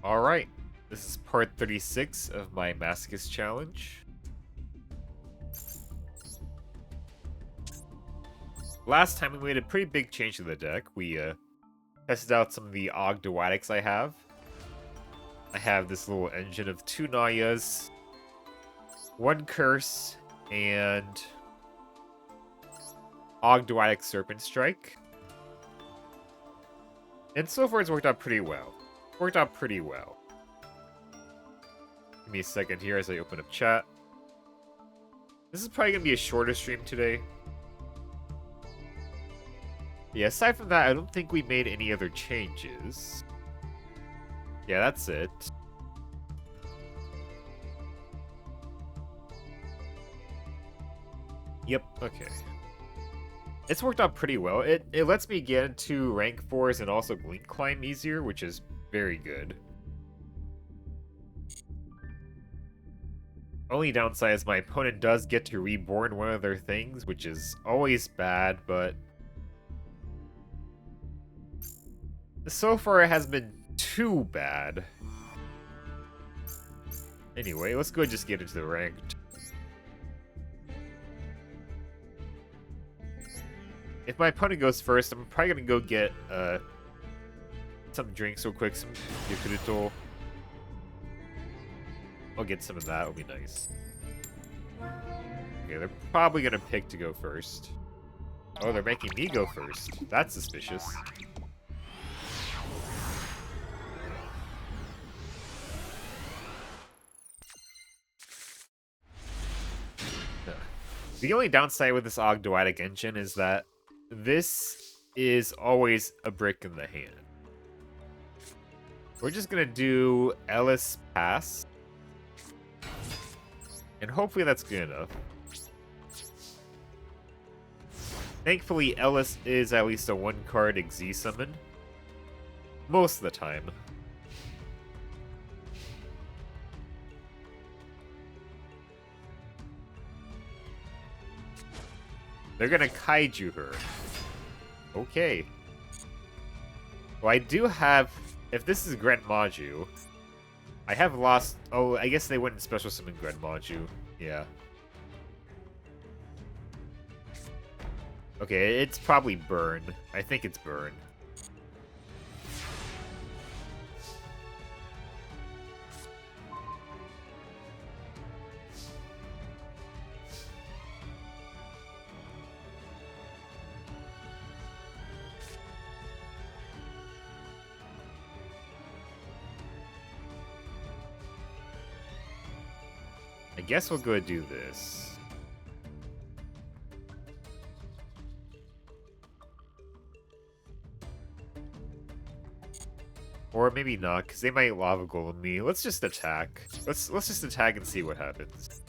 Alright, this is part 36 of my Masochist challenge. Last time we made a pretty big change to the deck. We tested out some of the Ogdowatics I have. I have this little engine of 2 Nayas, 1 Curse, and Ogdowatic Serpent Strike. And so far it's worked out pretty well. Give me a second here as I open up chat. This is probably going to be a shorter stream today. Yeah, aside from that, I don't think we made any other changes. Yeah, that's it. Yep, okay. It's worked out pretty well. It lets me get into rank 4s and also Blink Climb easier, which is very good. Only downside is my opponent does get to reborn one of their things, which is always bad, but so far it hasn't been too bad. Anyway, let's go and just get into the ranked. If my opponent goes first, I'm probably gonna go get some drinks real quick, some Yakuruto. I'll get some of that, it'll be nice. Okay, they're probably gonna pick to go first. Oh, they're making me go first. That's suspicious. The only downside with this Ogdowatic engine is that this is always a brick in the hand. We're just gonna do Ellis Pass. And hopefully that's good enough. Thankfully, Ellis is at least a 1-card Xyz summon. Most of the time. They're gonna kaiju her. Okay. Well, I do have... If this is Grand Maju, I have lost... Oh, I guess they wouldn't special summon Grand Maju. Yeah. Okay, it's probably Burn. I think it's Burn. I guess we'll go do this. Or maybe not, because they might lava golem me. Let's just attack. Let's just attack and see what happens.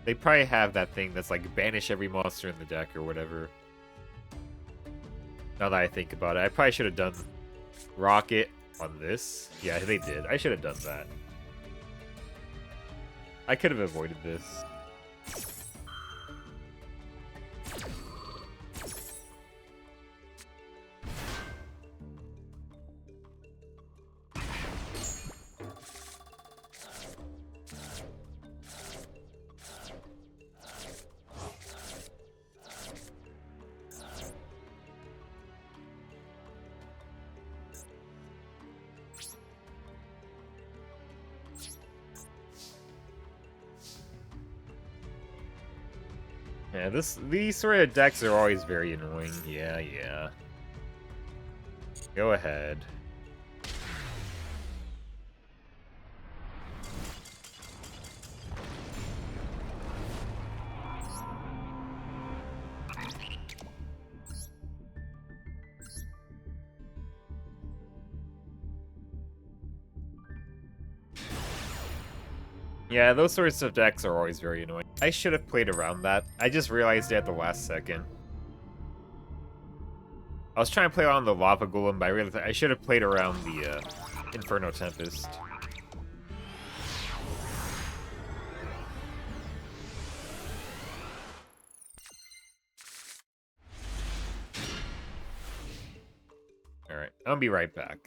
They probably have that thing that's like banish every monster in the deck or whatever. Now that I think about it, I probably should have done Rocket on this. Yeah, they did. I should have done that. I could have avoided this. Yeah, these sort of decks are always very annoying. Yeah. Go ahead. Yeah, those sorts of decks are always very annoying. I should have played around that. I just realized it at the last second. I was trying to play around the Lava Golem, but I realized I should have played around the Inferno Tempest. I'll be right back.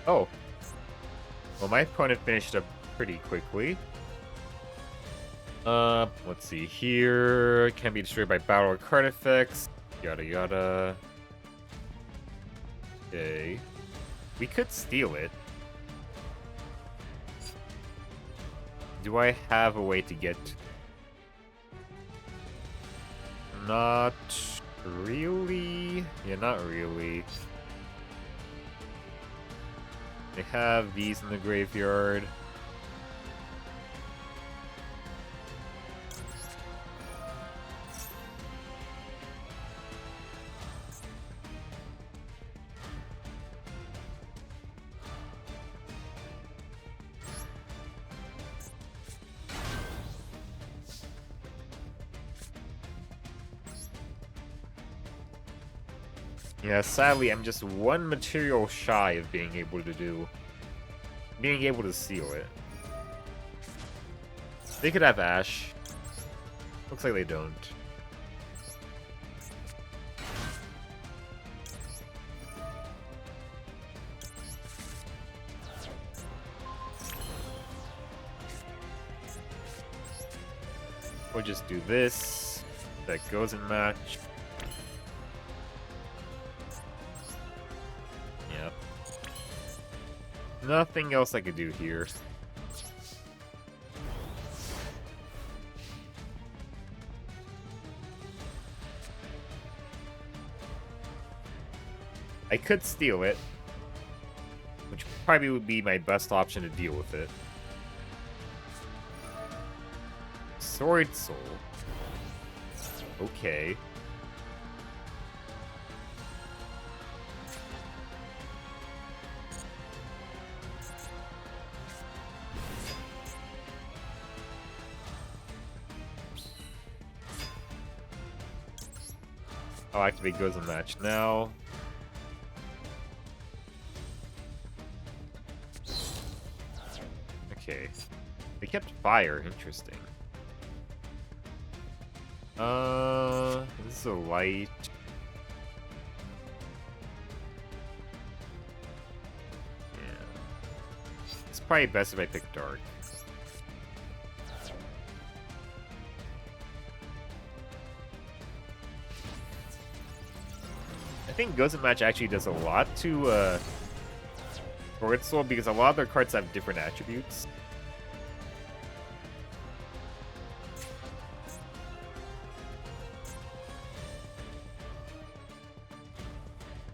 Oh. Well, my opponent finished up pretty quickly. Let's see here. Can be destroyed by battle or card effects. Yada yada. Okay. We could steal it. Do I have a way to get... Not really. Yeah, not really. They have these in the graveyard. Yeah, sadly, I'm just one material shy of being able to seal it. They could have Ash. Looks like they don't. We'll just do this. That goes in match. Yep. Nothing else I could do here. I could steal it, which probably would be my best option to deal with it. Sword Soul. Okay. I'll activate Goes in Match now. Okay. They kept fire. Interesting. This is a light. Yeah. It's probably best if I pick dark. I think Goes in Match actually does a lot to Sword Soul because a lot of their cards have different attributes.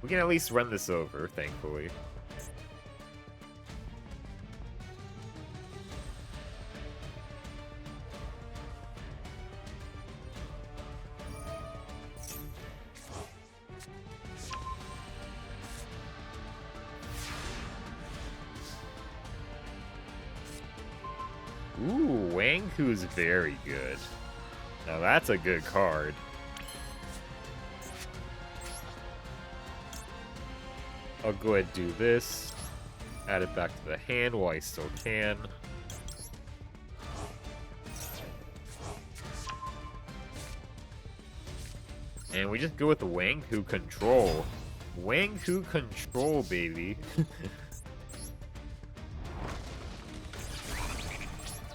We can at least run this over, thankfully. Ooh, Wanghu's very good. Now that's a good card. I'll go ahead and do this. Add it back to the hand while I still can. And we just go with the Wanghu control. Wanghu control, baby.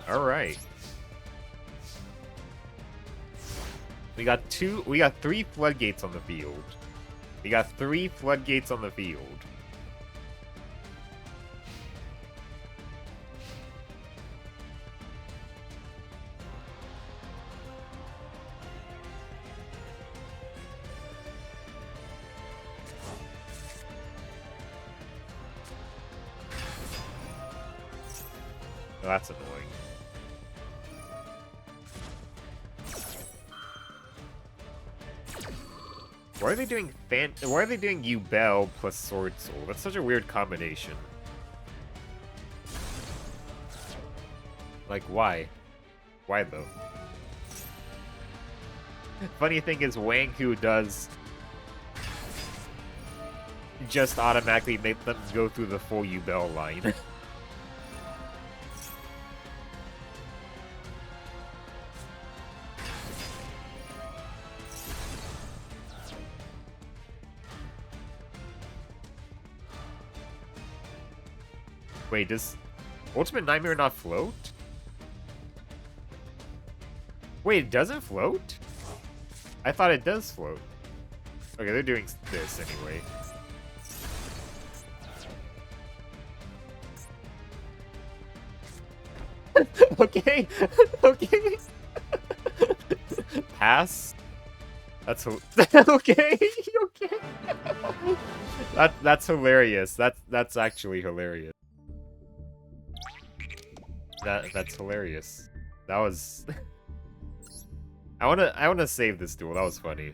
Alright. We got 3 floodgates on the field. We got 3 floodgates on the field. Oh, that's annoying. Why are they doing Why are they doing Ubel plus Sword Soul? That's such a weird combination. Like, why? Why though? Funny thing is, Wanghu does just automatically make them go through the full Ubel line. Wait, does Ultimate Nightmare not float? Wait, it doesn't float? I thought it does float. Okay, they're doing this anyway. Okay, okay. Pass. That's okay, okay. That's hilarious. That's actually hilarious. That's hilarious. That was. I wanna save this duel. That was funny.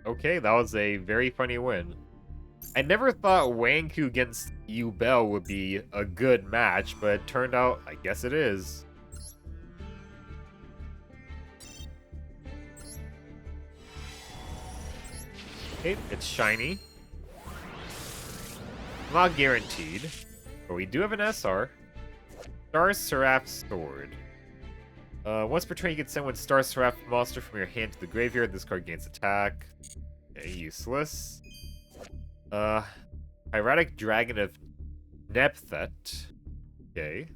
Okay, that was a very funny win. I never thought Wanghu against Ubel would be a good match, but it turned out, I guess it is. Okay, it's shiny. Not guaranteed, but we do have an SR. Star Seraph's Sword. Once per turn, you can send one Star Seraph monster from your hand to the graveyard. This card gains attack. Okay, useless. Hieratic Dragon of Nepthet. Okay.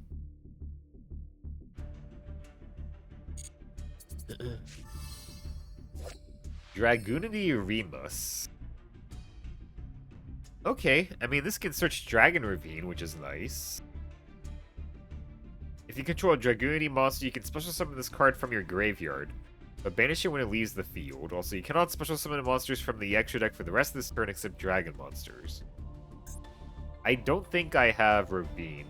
Dragoonity Remus. Okay, I mean, this can search Dragon Ravine, which is nice. If you control a Dragoonity monster, you can special summon this card from your graveyard, but banish it when it leaves the field. Also, you cannot special summon monsters from the extra deck for the rest of this turn except Dragon monsters. I don't think I have Ravine.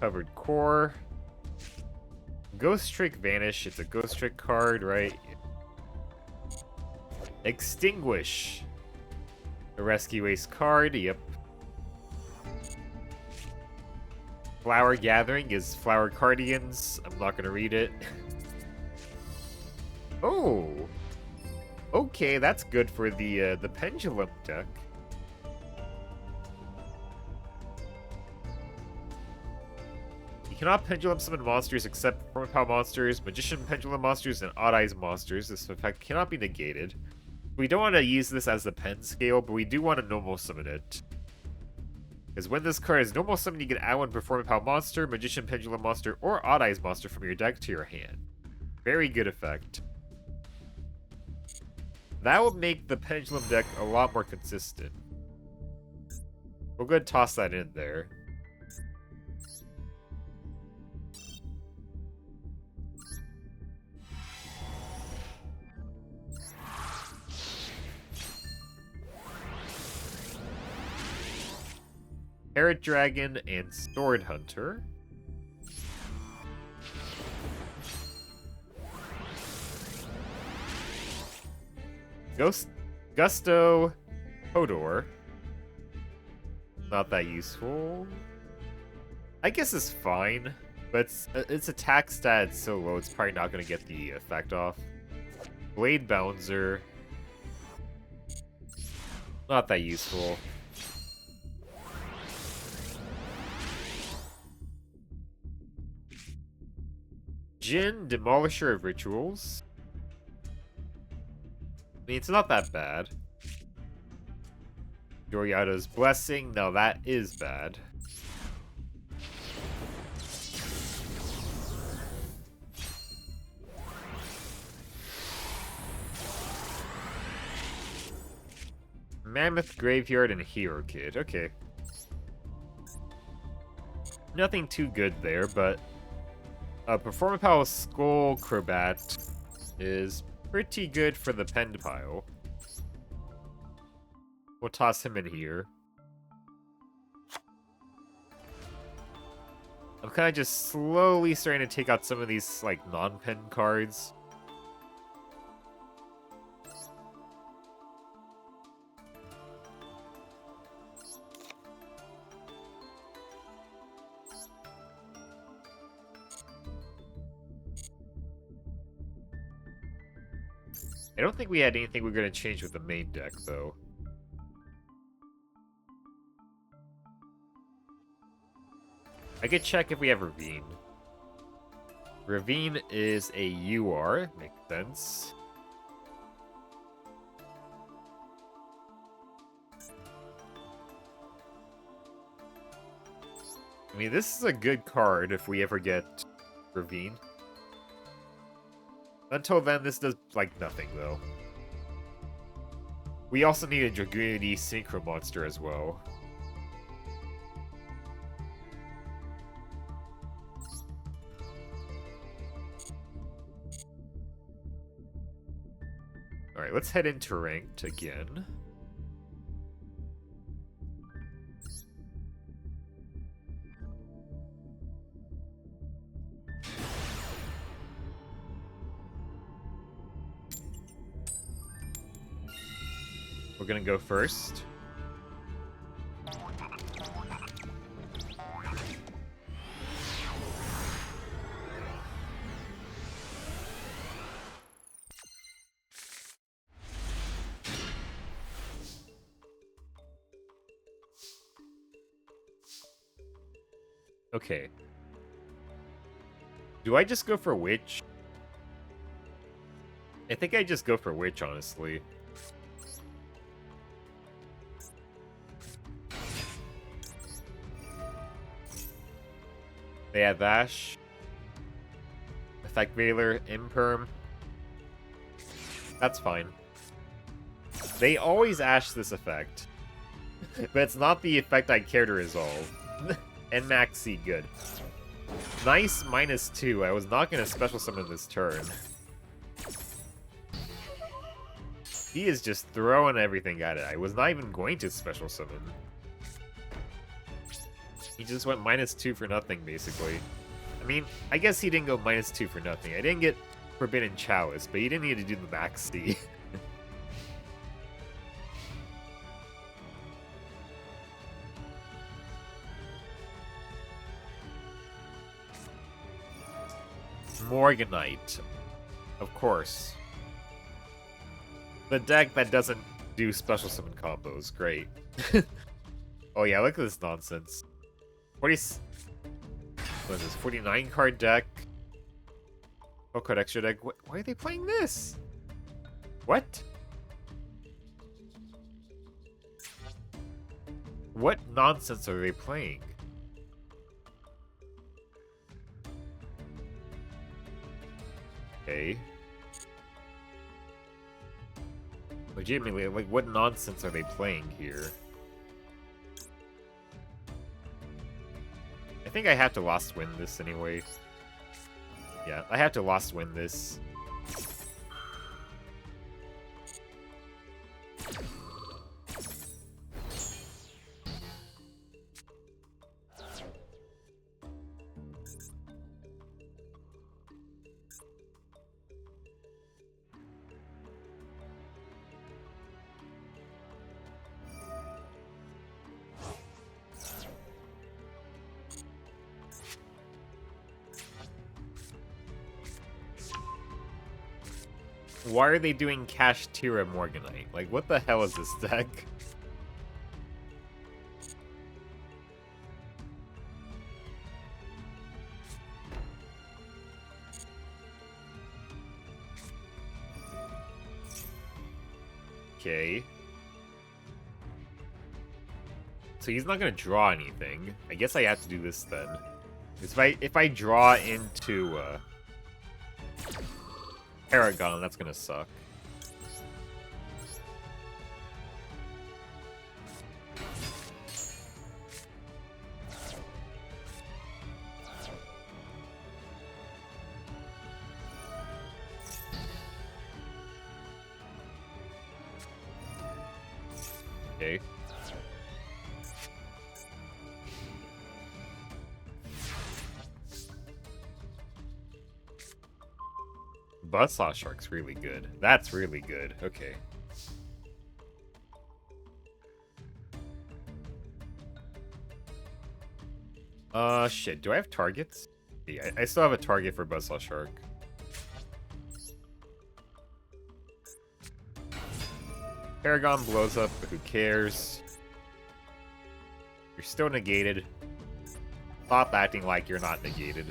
Covered Core. Ghost Trick Vanish. It's a Ghost Trick card, right? Extinguish. A Rescue Ace card, yep. Flower Gathering is Flower Guardians. I'm not gonna read it. Oh! Okay, that's good for the Pendulum deck. You cannot Pendulum summon monsters except Performance Power monsters, Magician Pendulum monsters, and Odd Eyes monsters. This effect cannot be negated. We don't want to use this as the pen scale, but we do want to normal summon it. Because when this card is normal summon, you can add one Performance Power monster, Magician Pendulum monster, or Odd Eyes monster from your deck to your hand. Very good effect. That will make the Pendulum deck a lot more consistent. We'll go ahead and toss that in there. Parrot Dragon and Sword Hunter. Gusto Hodor. Not that useful. I guess it's fine, but its attack stat is so low, it's probably not going to get the effect off. Blade Bouncer. Not that useful. Jin, Demolisher of Rituals. I mean, it's not that bad. Doriato's Blessing. No, that is bad. Mammoth Graveyard and Hero Kid. Okay. Nothing too good there, but Performapal Skull Crobat is pretty good for the pend pile. We'll toss him in here. I'm kind of just slowly starting to take out some of these, like, non-pen cards. I don't think we had anything we're going to change with the main deck, though. I could check if we have Ravine. Ravine is a UR, makes sense. I mean, this is a good card if we ever get Ravine. Until then, this does, like, nothing, though. We also need a Dragoonity Synchro Monster as well. Alright, let's head into Ranked again. We're gonna go first. Okay. Do I just go for Witch? I think I just go for Witch, honestly. They have Ash, Effect Veiler, Imperm. That's fine. They always Ash this effect. But it's not the effect I care to resolve. And Maxi, good. Nice -2. I was not going to special summon this turn. He is just throwing everything at it. I was not even going to special summon. He just went -2 for nothing, basically. I mean, I guess he didn't go -2 for nothing. I didn't get Forbidden Chalice, but he didn't need to do the Maxi. Morganite. Of course. The deck that doesn't do special summon combos. Great. Oh yeah, look at this nonsense. 40... What is this? 49 card deck? Oh, card extra deck. Why are they playing this? What? What nonsense are they playing? Okay. Legitimately, like, what nonsense are they playing here? I think I have to lost win this anyway. Yeah, I have to lost win this. Why are they doing Cash Tira Morganite? Like, what the hell is this deck? Okay. So he's not gonna draw anything. I guess I have to do this then. If I draw into Paragon, that's gonna suck. Okay. Buzzsaw Shark's really good. That's really good. Okay. Shit. Do I have targets? Yeah, I still have a target for Buzzsaw Shark. Paragon blows up, but who cares? You're still negated. Stop acting like you're not negated.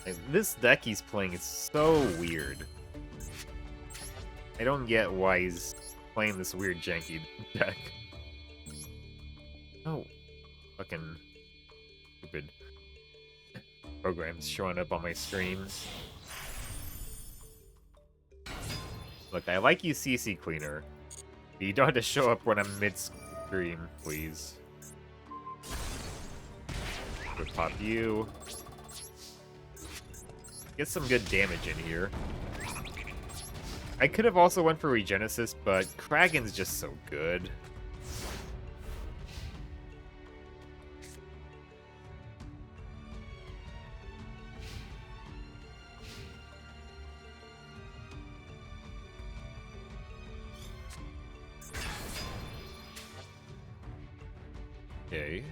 Like, this deck he's playing is so weird. I don't get why he's playing this weird janky deck. Oh, fucking stupid programs showing up on my streams. Look, I like you, CC Cleaner. But you don't have to show up when I'm mid-stream, please. Would pop you. Get some good damage in here. I could have also went for Regenesis, but Kragen's just so good. Okay.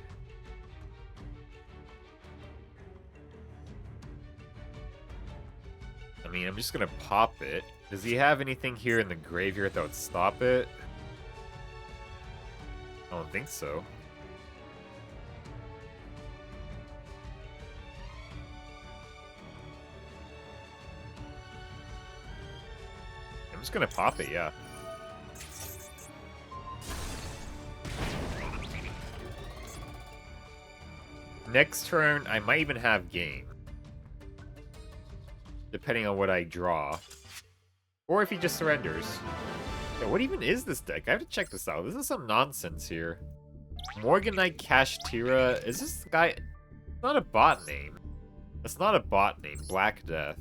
I mean, I'm just gonna pop it. Does he have anything here in the graveyard that would stop it? I don't think so. I'm just gonna pop it, yeah. Next turn, I might even have game. Depending on what I draw. Or if he just surrenders. Yeah, what even is this deck? I have to check this out. This is some nonsense here. Morganite Kashtira. Is this guy... It's not a bot name. That's not a bot name. Black Death.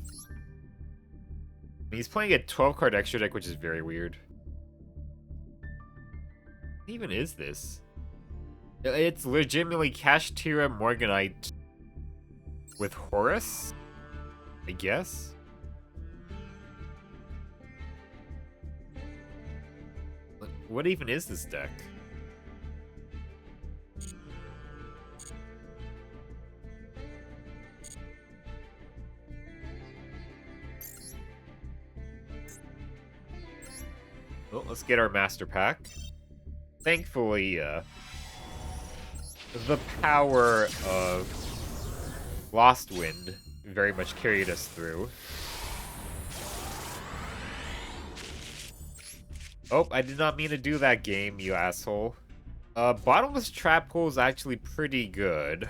He's playing a 12-card extra deck, which is very weird. What even is this? It's legitimately Kashtira Morganite with Horus, I guess? What even is this deck? Well, let's get our master pack. Thankfully, the power of Lost Wind very much carried us through. Oh, I did not mean to do that, game, you asshole. Bottomless Trap Hole is actually pretty good.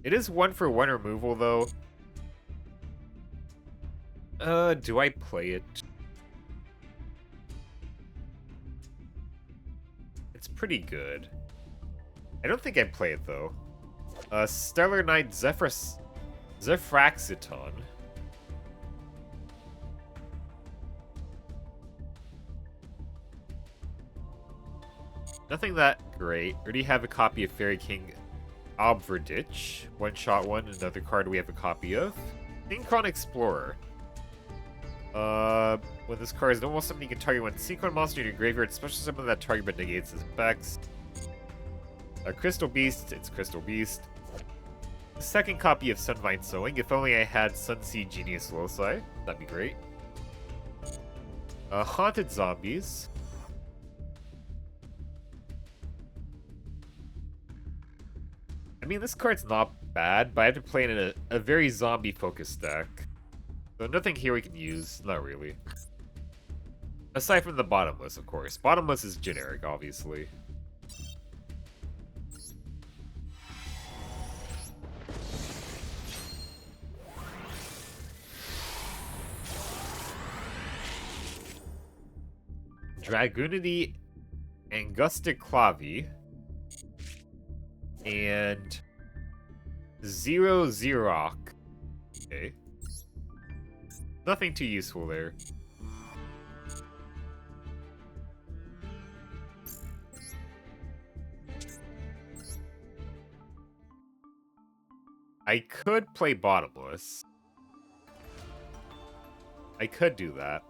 It is 1-for-1 removal, though. Do I play it? It's pretty good. I don't think I'd play it, though. Stellar Knight Zephyraxiton. Nothing that great. Already have a copy of Fairy King Obverditch. One-shot one, another card we have a copy of. Synchron Explorer. When this card is normal summon, you can target one Synchron monster in your graveyard, special summon that target but negates its effects. Crystal Beast, it's Crystal Beast. The second copy of Sunvine Sowing. If only I had Sunseed Genius Loci. That'd be great. Haunted Zombies. I mean, this card's not bad, but I have to play it in a very zombie-focused deck. So nothing here we can use. Not really. Aside from the Bottomless, of course. Bottomless is generic, obviously. Dragoonity, Angustic Clavi, and Zero Xerox. Okay. Nothing too useful there. I could play Bottomless. I could do that.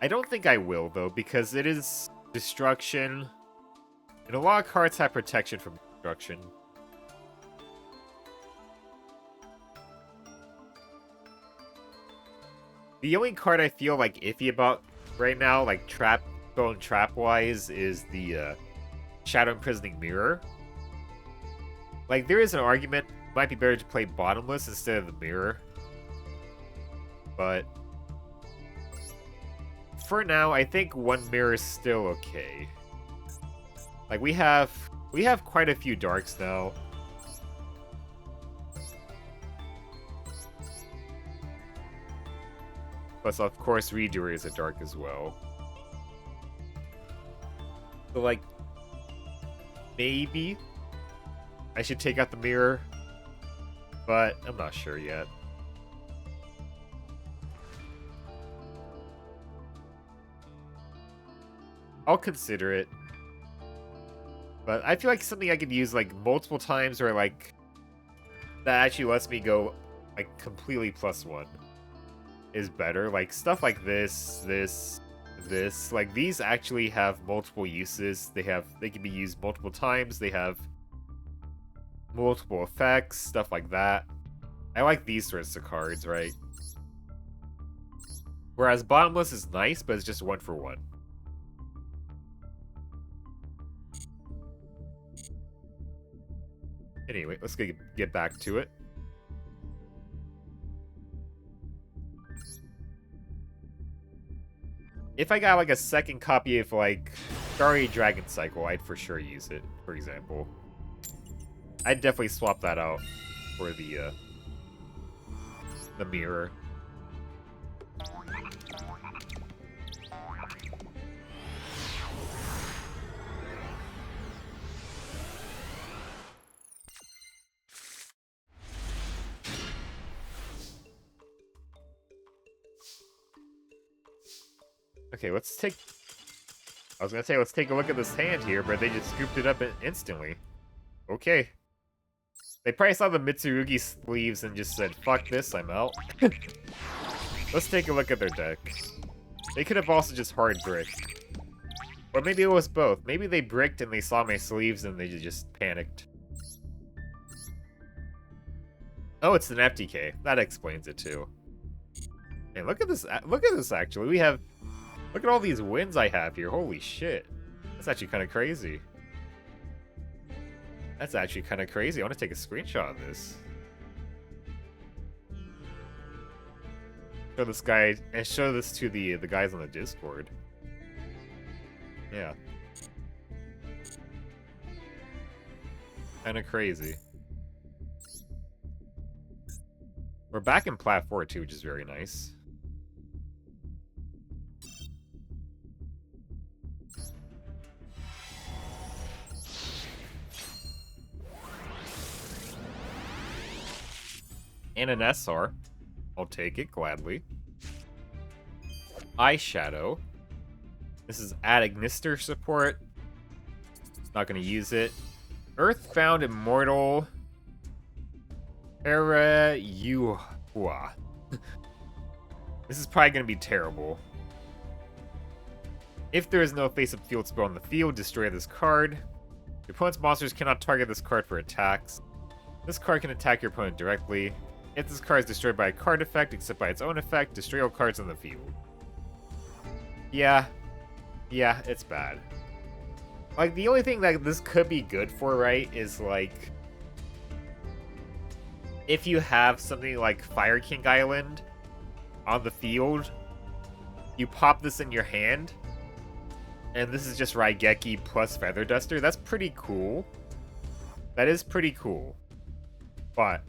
I don't think I will, though, because it is destruction. And a lot of cards have protection from destruction. The only card I feel like iffy about right now, like trap-wise, is the Shadow Imprisoning Mirror. Like, there is an argument, it might be better to play Bottomless instead of the Mirror. But for now, I think one Mirror is still okay. Like, we have quite a few darks now. Plus, of course, Redoer is a dark as well. So, like, maybe I should take out the Mirror, but I'm not sure yet. I'll consider it. But I feel like something I could use, like, multiple times, or, like, that actually lets me go, like, completely +1 is better. Like, stuff like this, like, these actually have multiple uses. They can be used multiple times. They have multiple effects, stuff like that. I like these sorts of cards, right? Whereas Bottomless is nice, but it's just 1 for 1. Anyway, let's get back to it. If I got, like, a second copy of, like, Starry Dragon Cycle, I'd for sure use it, for example. I'd definitely swap that out for the Mirror. Okay, let's take... I was gonna say, let's take a look at this hand here, but they just scooped it up instantly. Okay. They probably saw the Mitsurugi sleeves and just said, fuck this, I'm out. Let's take a look at their deck. They could have also just hard bricked. Or maybe it was both. Maybe they bricked and they saw my sleeves and they just panicked. Oh, it's an FTK. That explains it too. And look at this, actually. We have... Look at all these wins I have here. Holy shit. That's actually kind of crazy. That's actually kind of crazy. I want to take a screenshot of this. Show this guy, and show this to the guys on the Discord. Yeah. Kind of crazy. We're back in Plat 4 too, which is very nice. And an SR. I'll take it gladly. Eyeshadow. This is Adagnister support. Not gonna use it. Earthbound Immortal. Era Yuhua. This is probably gonna be terrible. If there is no face-up field spell on the field, destroy this card. Your opponent's monsters cannot target this card for attacks. This card can attack your opponent directly. If this card is destroyed by a card effect, except by its own effect, destroy all cards on the field. Yeah, it's bad. Like, the only thing that this could be good for, right, is, like... If you have something like Fire King Island on the field, you pop this in your hand, and this is just Raigeki plus Feather Duster. That's pretty cool. That is pretty cool. But...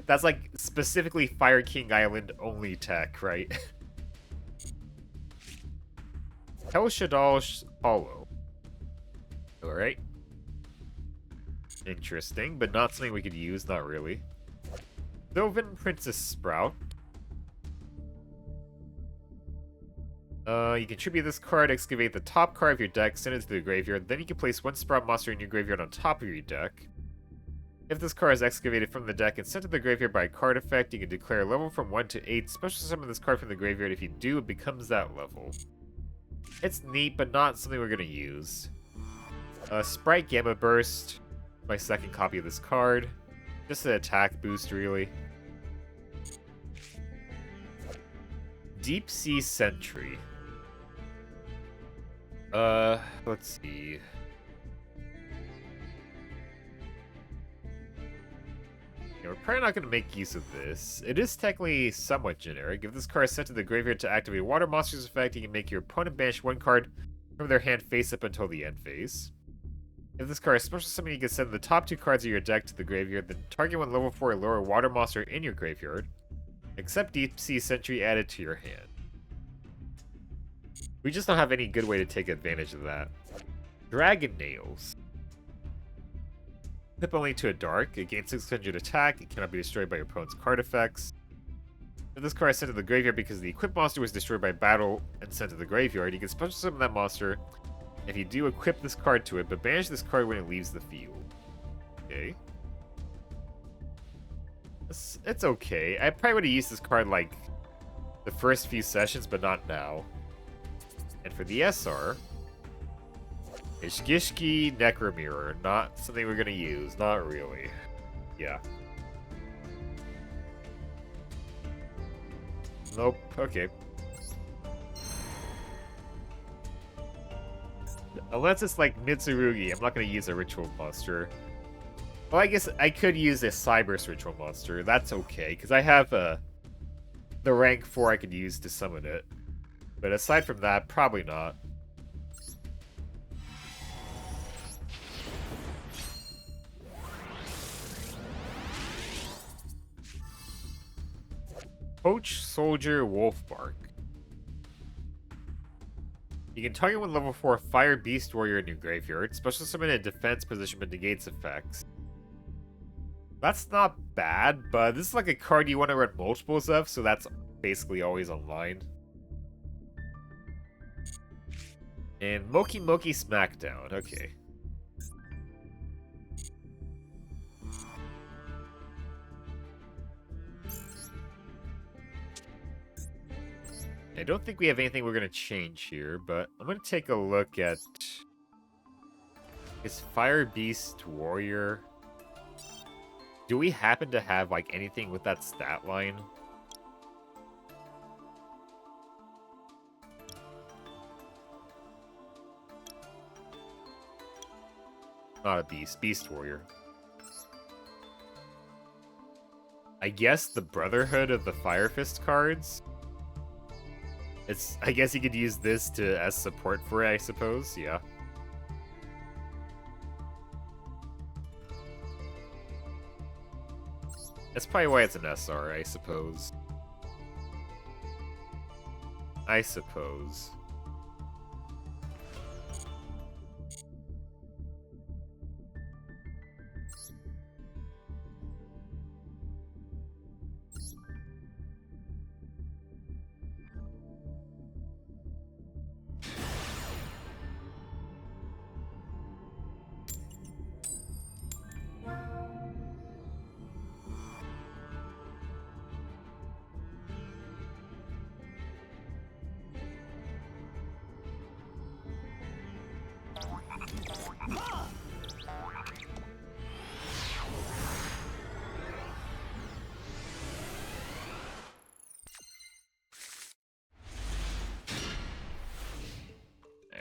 that's like specifically Fire King Island only tech, right? El Shaddai Hollow. Alright. Interesting, but not something we could use, not really. Sylvan Princess Sprout. You contribute this card, excavate the top card of your deck, send it to the graveyard, then you can place one Sprout monster in your graveyard on top of your deck. If this card is excavated from the deck and sent to the graveyard by a card effect, you can declare a level from 1 to 8, special summon this card from the graveyard. If you do, it becomes that level. It's neat, but not something we're going to use. Sprite Gamma Burst, my second copy of this card. Just an attack boost, really. Deep Sea Sentry. Let's see. Yeah, we're probably not going to make use of this. It is technically somewhat generic. If this card is sent to the graveyard to activate a Water Monster's effect, you can make your opponent banish one card from their hand face up until the end phase. If this card is special summon, you can send the top 2 cards of your deck to the graveyard, then target one level 4 or lower Water Monster in your graveyard, except Deep Sea Sentry added to your hand. We just don't have any good way to take advantage of that. Dragon Nails. Equip only to a dark. It gains 600 attack. It cannot be destroyed by your opponent's card effects. If this card is sent to the graveyard because the equipped monster was destroyed by battle and sent to the graveyard, you can special summon that monster. If you do, equip this card to it, but banish this card when it leaves the field. Okay. It's okay. I probably would have used this card like the first few sessions, but not now. And for the SR, Ishgishki Necromirror. Not something we're gonna use. Not really. Yeah. Nope. Okay. Unless it's like Mitsurugi, I'm not gonna use a Ritual Monster. Well, I guess I could use a Cyberse Ritual Monster. That's okay, because I have the rank 4 I could use to summon it. But aside from that, probably not. Poach Soldier Wolfbark. You can target one level 4 Fire Beast Warrior in your graveyard. Special summon in a defense position but negates effects. That's not bad, but this is like a card you want to run multiples of, so that's basically always online. And Moki Moki Smackdown. Okay. I don't think we have anything we're going to change here, but I'm going to take a look at... Is Fire Beast Warrior... Do we happen to have, like, anything with that stat line? Not a beast. Beast Warrior. I guess the Brotherhood of the Fire Fist cards? I guess you could use this as support for it, I suppose. Yeah. That's probably why it's an SR, I suppose. I suppose.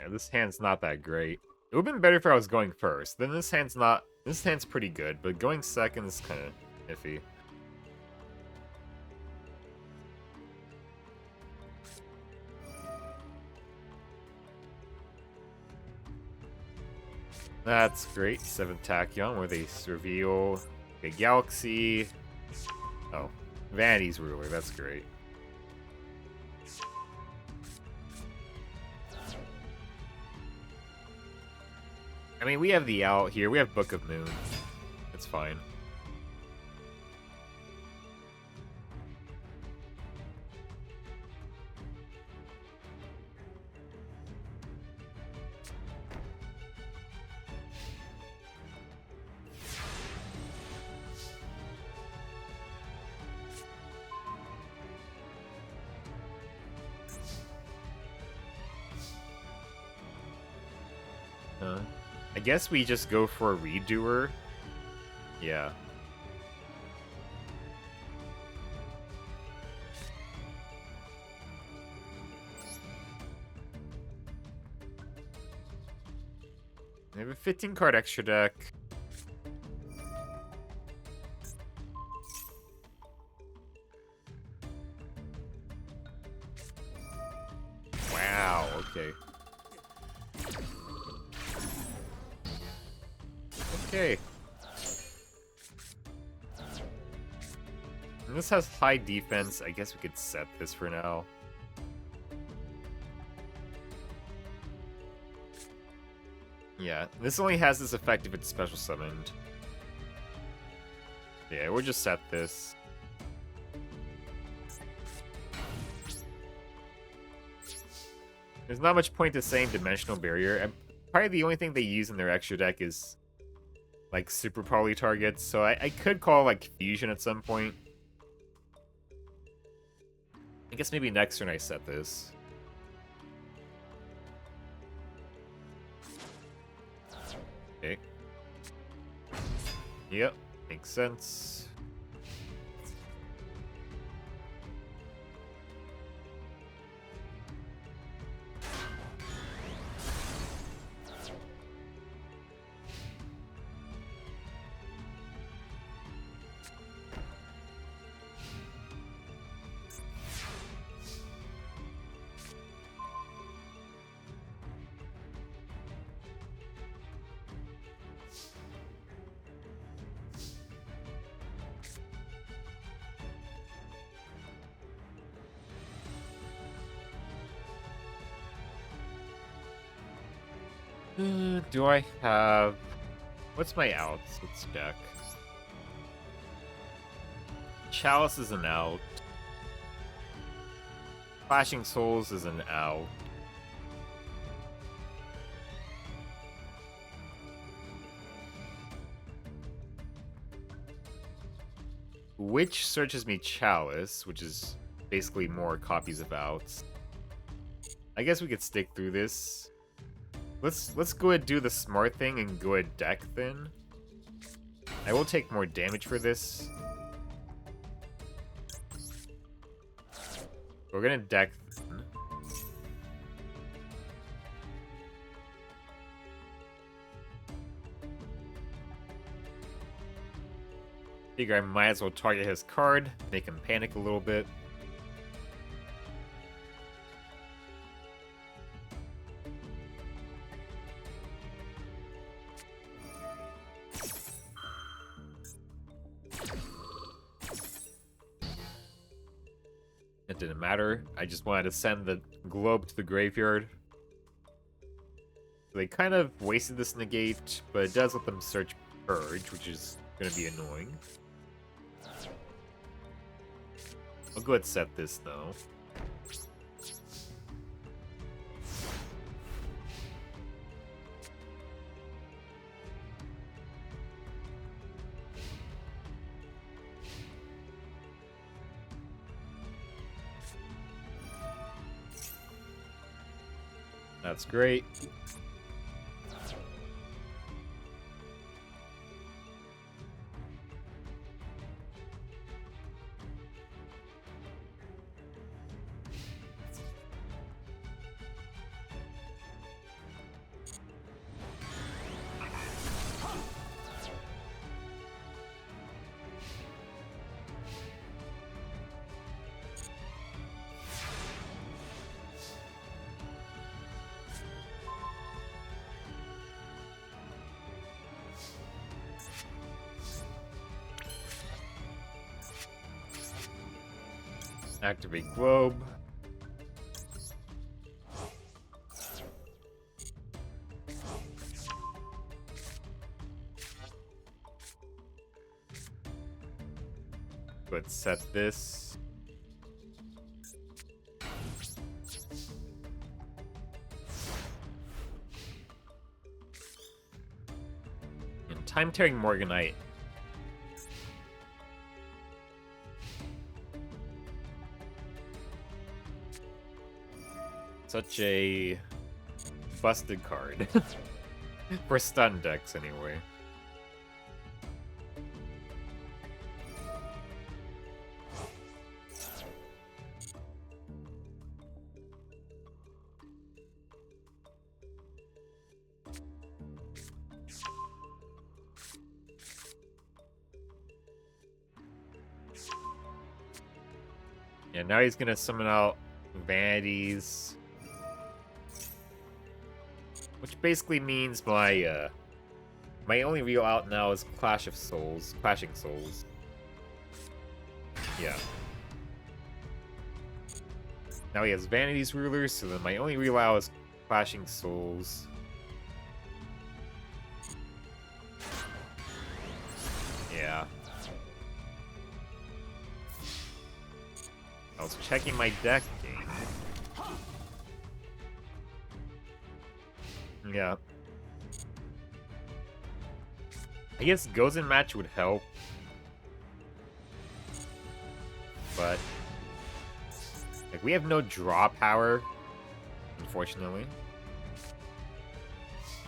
This hand's not that great. It would've been better if I was going first. Then this hand's pretty good, but going second is kind of iffy. That's great. 7 Tachyon, where they reveal a Galaxy. Oh, Vanity's Ruler. That's great. I mean, we have the out here. We have Book of Moon. It's fine. guess we just go for a redoer. Yeah. I have a 15 card extra deck. Wow, okay. Okay. And this has high defense. I guess we could set this for now. Yeah, this only has this effect if it's special summoned. Yeah, we'll just set this. There's not much point to saying Dimensional Barrier. And probably the only thing they use in their extra deck is like super poly targets, so I could call like Fusion at some point. I guess maybe next turn I set this. Okay. Yep, makes sense. Do I have... What's my outs? Let's check. Chalice is an out. Flashing Souls is an out. Witch searches me Chalice, which is basically more copies of outs. I guess we could stick through this. Let's go ahead and do the smart thing and go ahead deck thin. I will take more damage for this. We're gonna deck thin. Figure I might as well target his card, make him panic a little bit. It didn't matter. I just wanted to send the globe to the graveyard. So they kind of wasted this negate, but it does let them search Purge, which is going to be annoying. I'll go ahead and set this, though. That's great. Activate globe. Let's set this. And Time Tearing Morganite. Such a busted card. For stun decks, anyway. Yeah, now he's gonna summon out Vanities. Which basically means my only real out now is Clashing Souls. Yeah. Now he has Vanities Rulers, so then my only real out is Clashing Souls. Yeah. I was checking my deck game. Yeah. I guess Gozen Match would help. But like we have no draw power, unfortunately.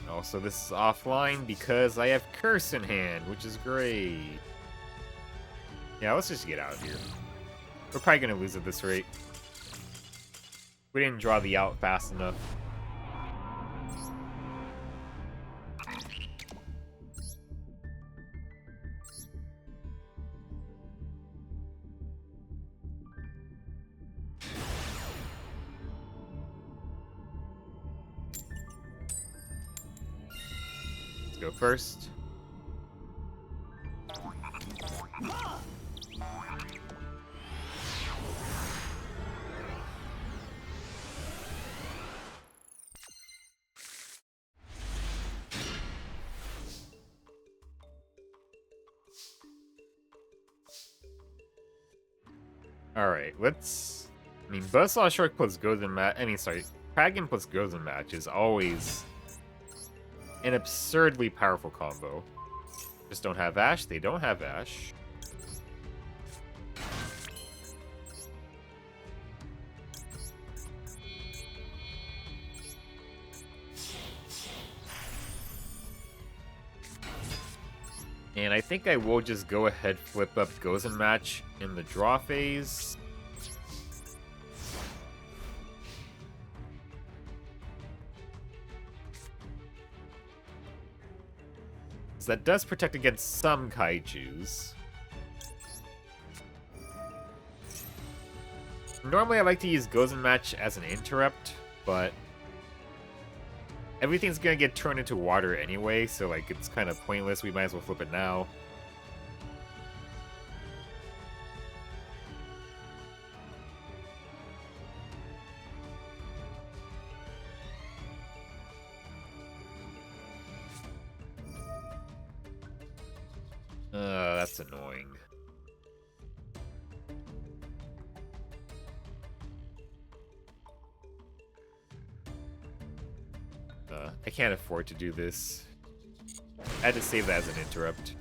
Also, this is offline because I have Curse in hand, which is great. Yeah, let's just get out of here. We're probably gonna lose at this rate. We didn't draw the out fast enough. Let's go first. Alright, let's... I mean, Buzzsaw Shark plus Gozen Match... Kraken plus Gozen Match is always an absurdly powerful combo. Just don't have Ash, they don't have Ash. And I think I will just go ahead flip up Gozen Match in the draw phase. So that does protect against some kaijus. Normally I like to use Gozen Match as an interrupt, but everything's gonna get turned into water anyway, so like it's kind of pointless. We might as well flip it now. That's annoying. I can't afford to do this. I had to save that as an interrupt.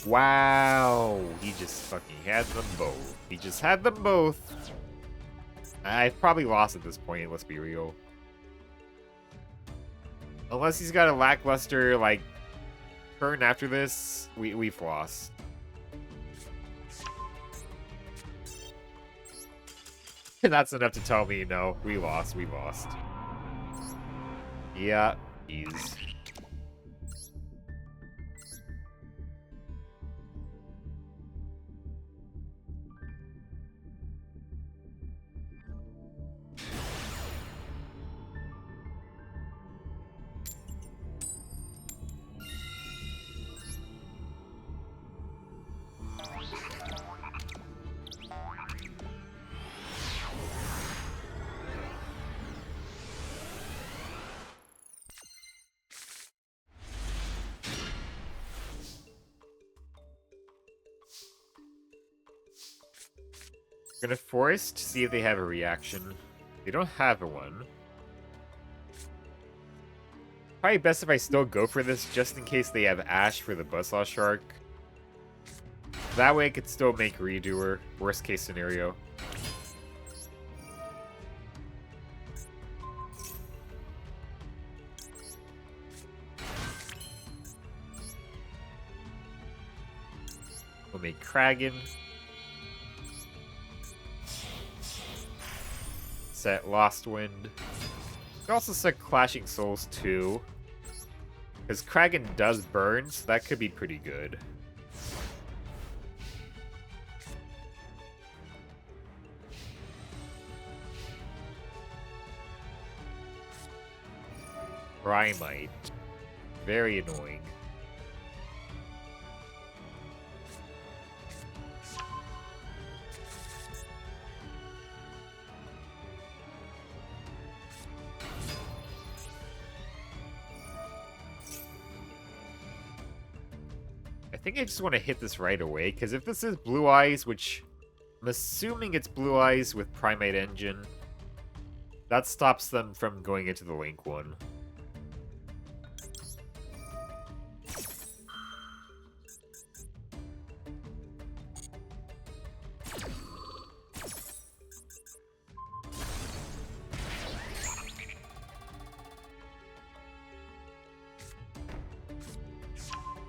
Wow! He just fucking had them both. He just had them both. I've probably lost at this point, let's be real. Unless he's got a lackluster, like, turn after this, we've lost. That's enough to tell me, no, we lost. Yeah, he's... Gonna Forest, see if they have a reaction. They don't have one. Probably best if I still go for this, just in case they have Ash for the Buzzsaw Shark. That way I could still make Redoer, worst case scenario. We'll make Kragan. Set Lost Wind. We can also set Clashing Souls too. Because Kragan does burn, so that could be pretty good. Primite. Very annoying. I think I just want to hit this right away, because if this is Blue Eyes, which I'm assuming it's Blue Eyes with Primate Engine, that stops them from going into the Link one.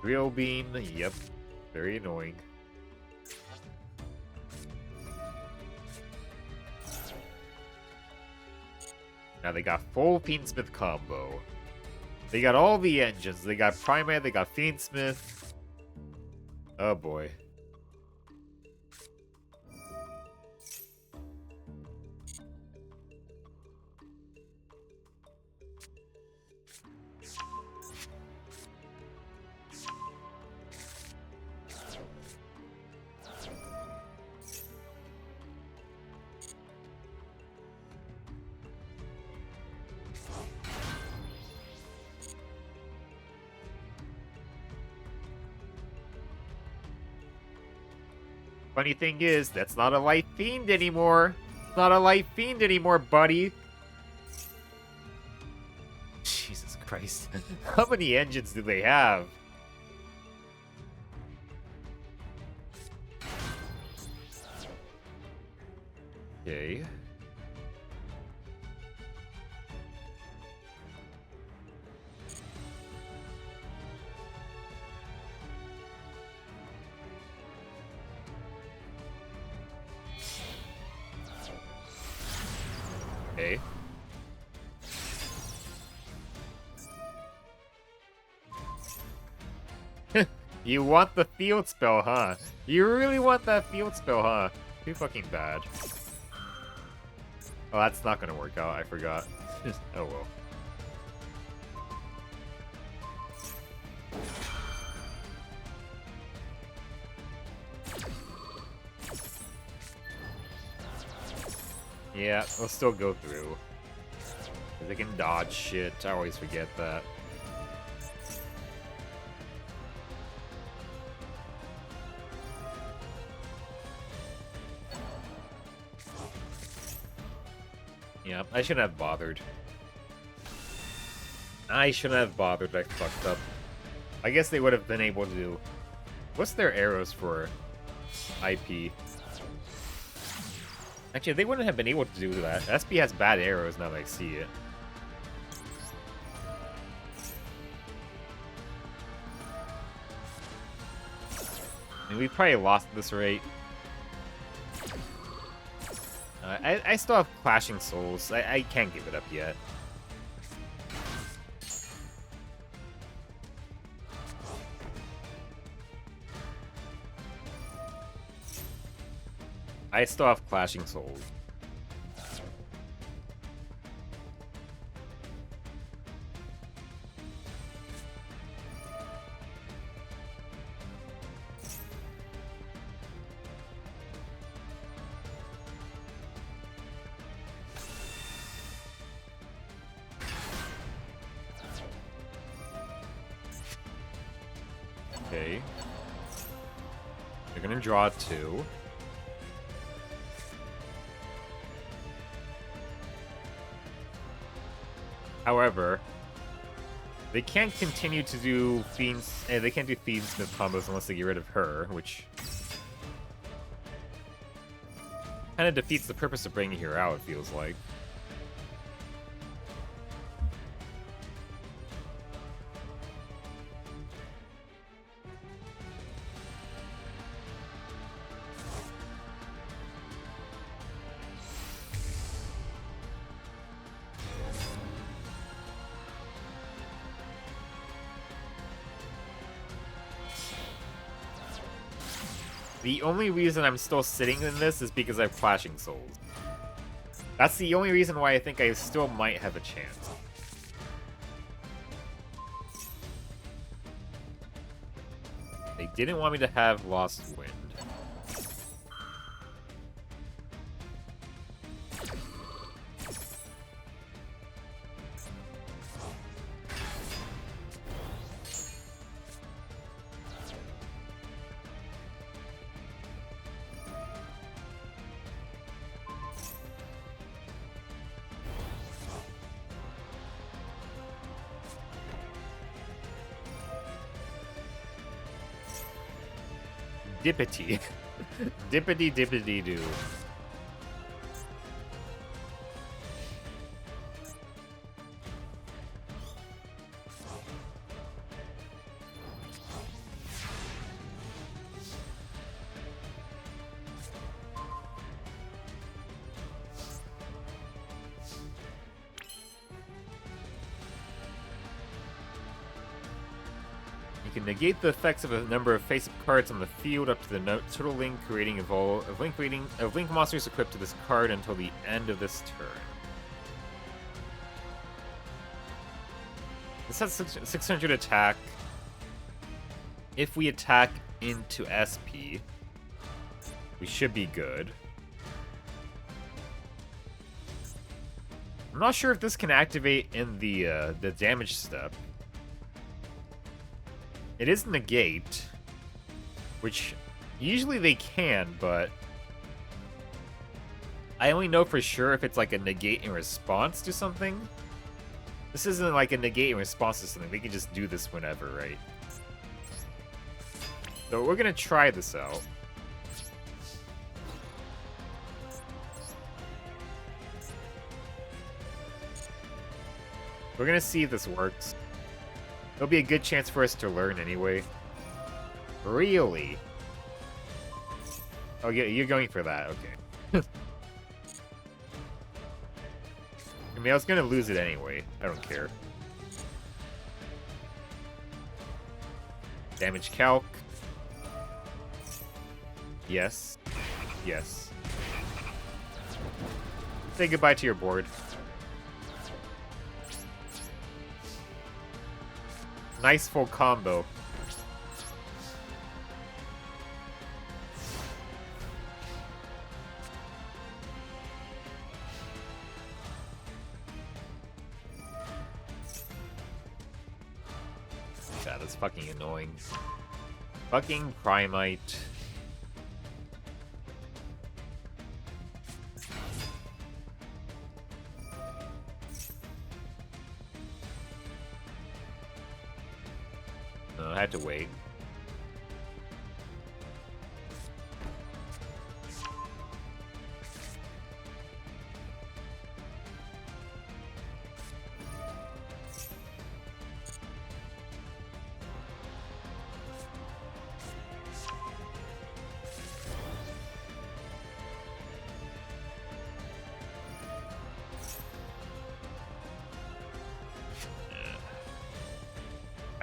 Real Beam, yep. Very annoying. Now they got full Fiendsmith combo. They got all the engines. They got Primate, they got Fiendsmith. Oh boy. Funny thing is, that's not a Life Fiend anymore. Not a Life Fiend anymore, buddy. Jesus Christ. How many engines do they have? Okay. Okay. You want the field spell, huh? You really want that field spell, huh? Too fucking bad. Oh, that's not gonna work out, I forgot. Oh well. Yeah, we'll still go through. They can dodge shit, I always forget that. Yeah, I shouldn't have bothered. I shouldn't have bothered, I fucked up. I guess they would have been able to do... What's their arrows for IP? Actually, they wouldn't have been able to do that. SP has bad arrows now that I see it. I mean, we probably lost at this rate. I still have Clashing Souls. I can't give it up yet. I still have Clashing Souls. Okay. They're gonna draw 2. However, they can't continue to do Fiends. They can't do Fiendsmith combos unless they get rid of her, which kind of defeats the purpose of bringing her out, it feels like. The only reason I'm still sitting in this is because I have Clashing Souls. That's the only reason why I think I still might have a chance. They didn't want me to have Lost Wind. Dippity. Dippity dippity doo. You can negate the effects of a number of face-up cards on the field up to the total link, creating a link monsters equipped to this card until the end of this turn. This has 600 attack. If we attack into SP, we should be good. I'm not sure if this can activate in the damage step. It is negate, which usually they can, but I only know for sure if it's like a negate in response to something. This isn't like a negate in response to something. They can just do this whenever, right? So we're gonna try this out. We're gonna see if this works. It'll be a good chance for us to learn anyway. Really? Oh, yeah, you're going for that. Okay. I mean, I was gonna lose it anyway. I don't care. Damage calc. Yes. Yes. Say goodbye to your board. Nice full combo. God, that's fucking annoying. Fucking Primite. I had to wait.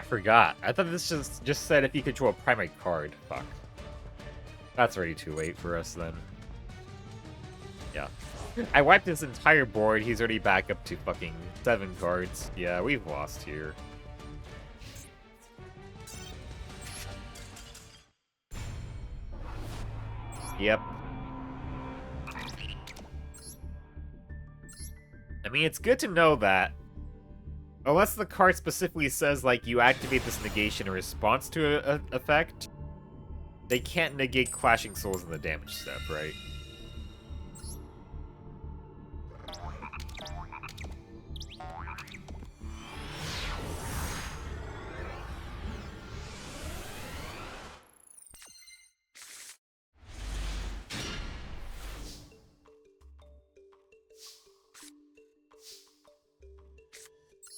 Forgot. I thought this just said if you control a primate card. Fuck. That's already too late for us then. Yeah. I wiped his entire board. He's already back up to fucking 7 cards. Yeah, we've lost here. Yep. I mean, it's good to know that unless the card specifically says, like, you activate this negation in response to an effect, they can't negate Clashing Souls in the damage step, right?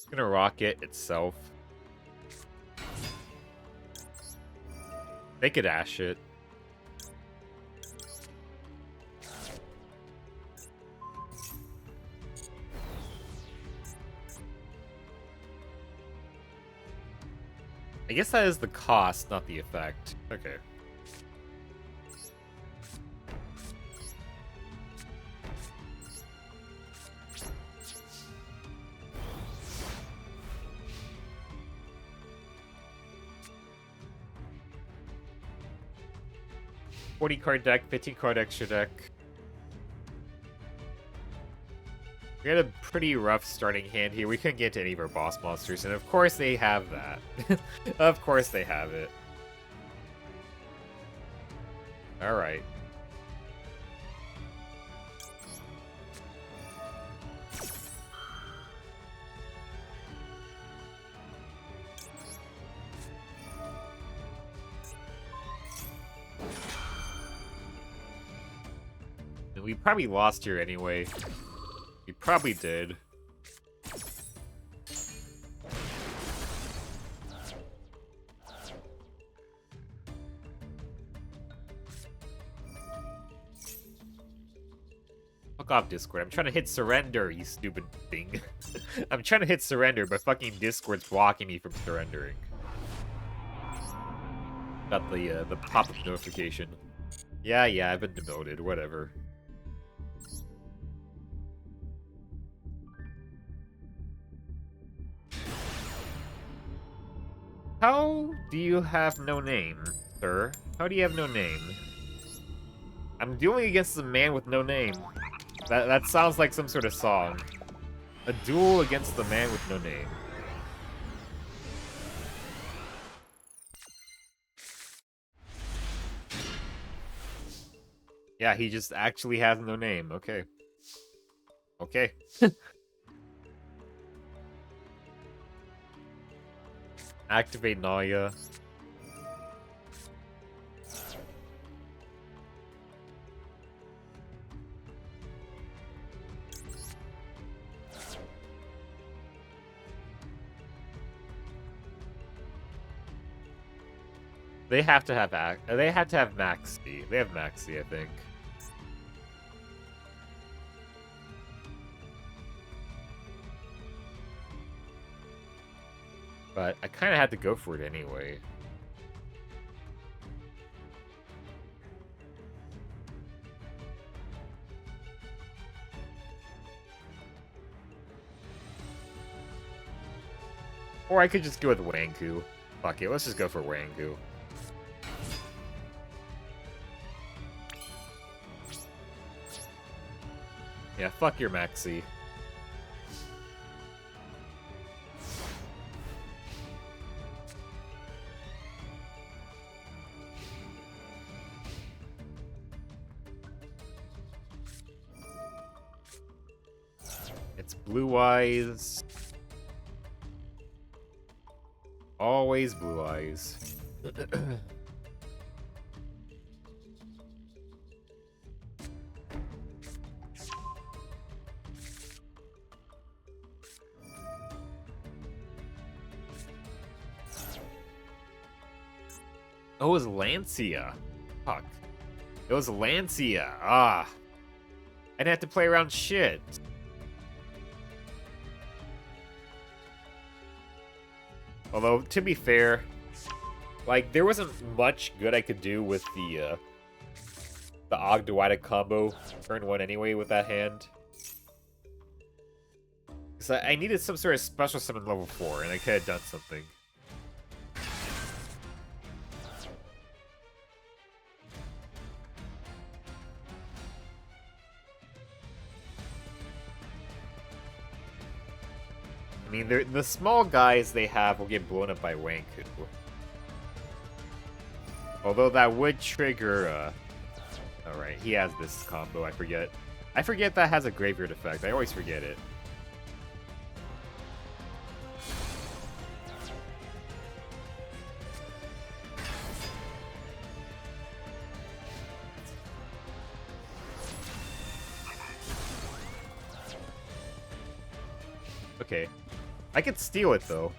Gonna rocket itself. They could ash it. I guess that is the cost, not the effect. Okay. 40 card deck, 15 card extra deck. We had a pretty rough starting hand here. We couldn't get to any of our boss monsters, and of course they have that. Of course they have it. Alright. And we probably lost here anyway. We probably did. Fuck off, Discord. I'm trying to hit surrender, you stupid thing. I'm trying to hit surrender, but fucking Discord's blocking me from surrendering. Got the pop-up notification. Yeah, I've been demoted, whatever. How do you have no name, sir? How do you have no name? I'm dueling against a man with no name. That sounds like some sort of song. A duel against the man with no name. Yeah, he just actually has no name. Okay. Okay. Activate Naya. They have to have Maxi. They have Maxi, I think. But I kind of had to go for it anyway. Or I could just go with Wanku. Fuck it, let's just go for Wanku. Yeah, fuck your Maxi. It's Blue Eyes. Always Blue Eyes. Oh, it was Lancia. Fuck. It was Lancia. Ah. I didn't have to play around shit. Although, to be fair, like, there wasn't much good I could do with the Ogdoadic combo turn 1 anyway with that hand. Because I needed some sort of special summon level 4, and I could have done something. I mean, the small guys they have will get blown up by Wanku. Although that would trigger, Alright, he has this combo, I forget. I forget that has a graveyard effect, I always forget it. Okay. I could steal it, though.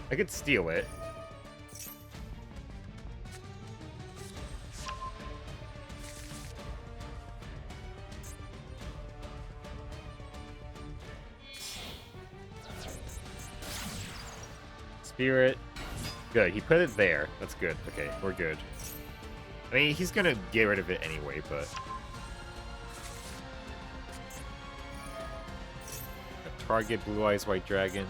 I could steal it. Spirit. Good, he put it there. That's good. Okay, we're good. I mean, he's gonna get rid of it anyway, but... Target Blue Eyes White Dragon.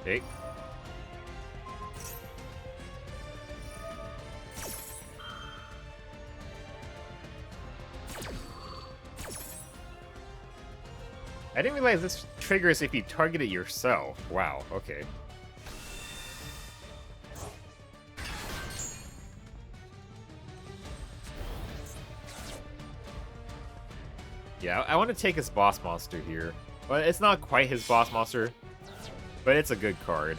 Okay. I didn't realize this triggers if you target it yourself. Wow, okay. Yeah, I want to take his boss monster here. But it's not quite his boss monster, but it's a good card.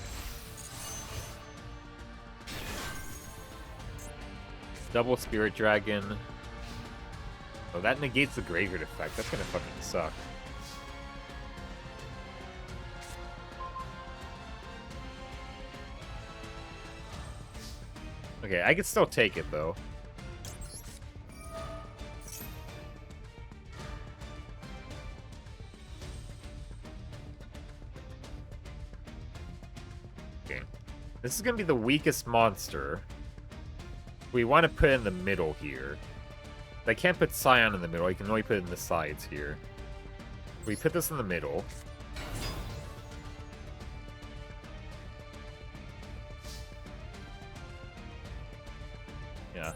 Double Spirit Dragon. Oh, that negates the graveyard effect. That's gonna fucking suck. Okay, I can still take it, though. Okay. This is gonna be the weakest monster. We want to put it in the middle here. I can't put Scion in the middle, I can only put it in the sides here. We put this in the middle. Yeah.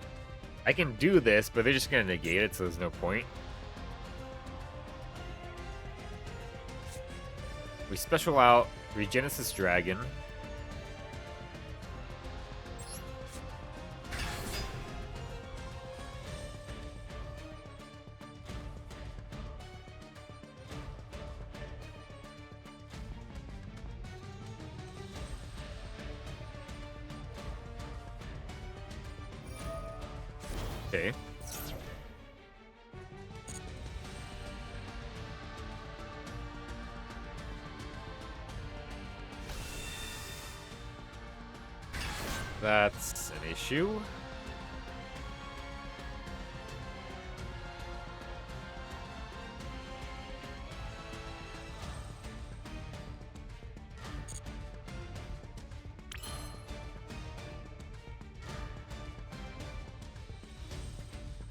I can do this, but they're just gonna negate it, so there's no point. We special out Regenesis Dragon. Okay. That's an issue.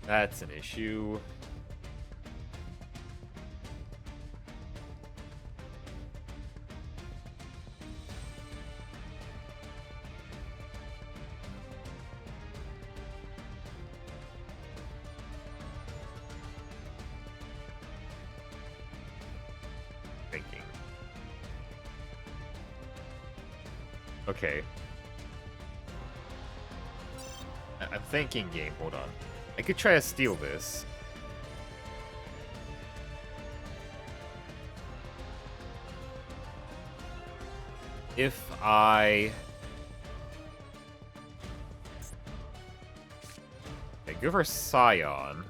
That's an issue. Thinking. Okay. I'm thinking game, hold on. I could try to steal this. If I... Okay, go for Scion.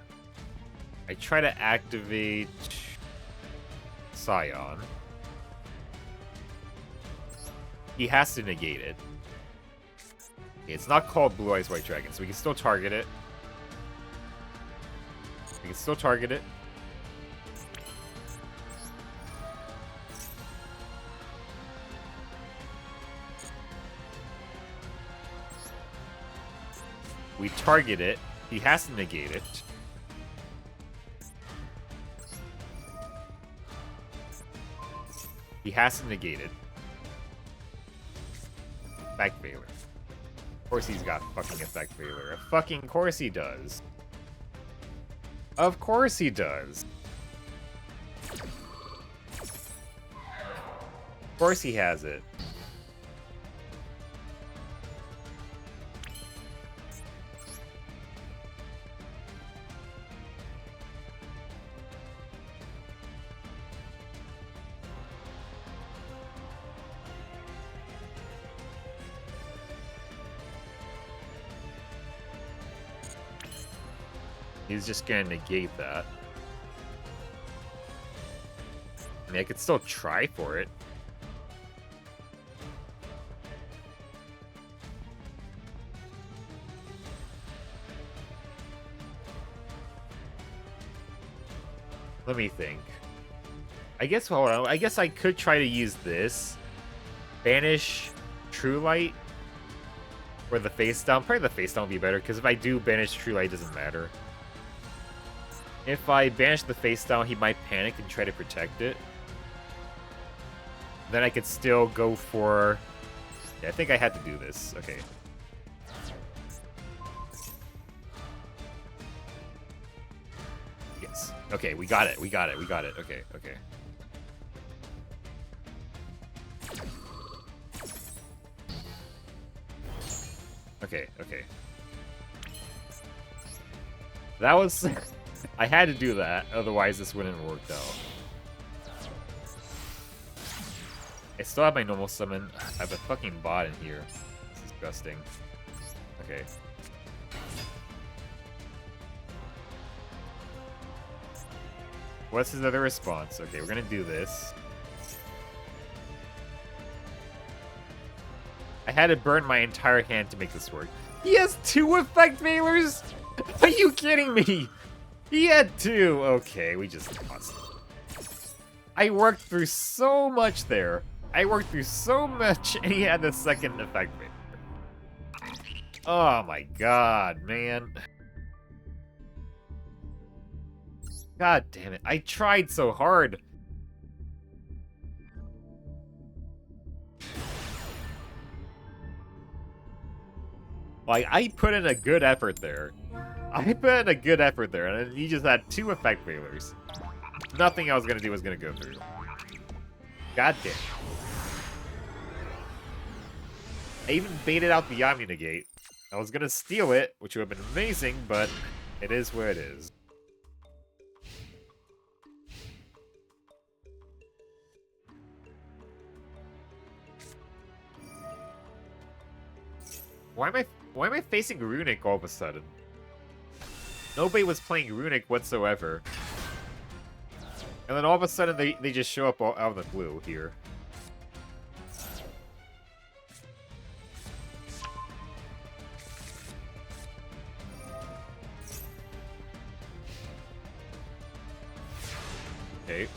I try to activate Scion. He has to negate it. Okay, it's not called Blue Eyes White Dragon, so we can still target it. We can still target it. We target it. He has to negate it. He has to negate it. Effect Veiler. Of course he's got fucking Effect Veiler. Of fucking course he does. Of course he does. Of course he has it. He's just gonna negate that. I mean, I could still try for it. Let me think. I guess, hold on. I guess I could try to use this. Banish True Light. Or the face down. Probably the face down would be better, because if I do banish True Light, it doesn't matter. If I banish the face down, he might panic and try to protect it. Then I could still go for... Yeah, I think I had to do this. Okay. Yes. Okay, we got it. We got it. We got it. Okay, okay. Okay, okay. That was... I had to do that, otherwise this wouldn't have worked out. I still have my normal summon. I have a fucking bot in here. It's disgusting. Okay. What's his other response? Okay, we're gonna do this. I had to burn my entire hand to make this work. He has 2 effect veilers? Are you kidding me? He had 2. Okay, we just lost. I worked through so much there. I worked through so much, and he had the 2nd effect veiler. Oh my god, man. God damn it. I tried so hard. Like, I put in a good effort there. I put in a good effort there, and he just had 2 effect veilers. Nothing I was gonna do was gonna go through. God damn. I even baited out the Omni Negate. I was gonna steal it, which would have been amazing, but it is what it is. Why am I facing Runick all of a sudden? Nobody was playing Runick whatsoever. And then all of a sudden they just show up out of the blue here. Okay.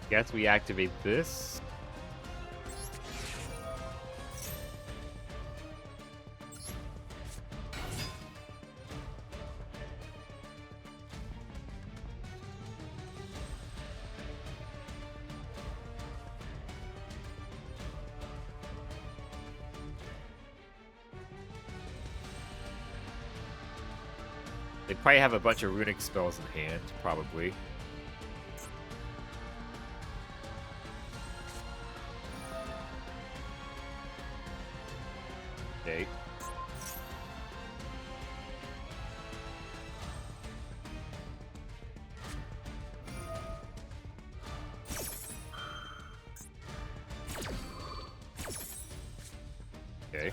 Guess we activate this. They probably have a bunch of runic spells in hand, probably. Okay. Okay.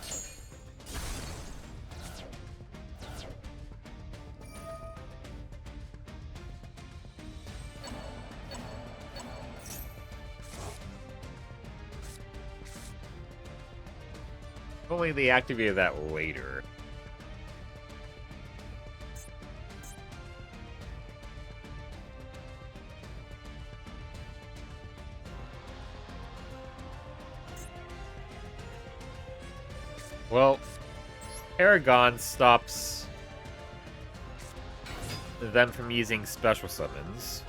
If only they activated that later. Well, Paragon stops them from using special summons.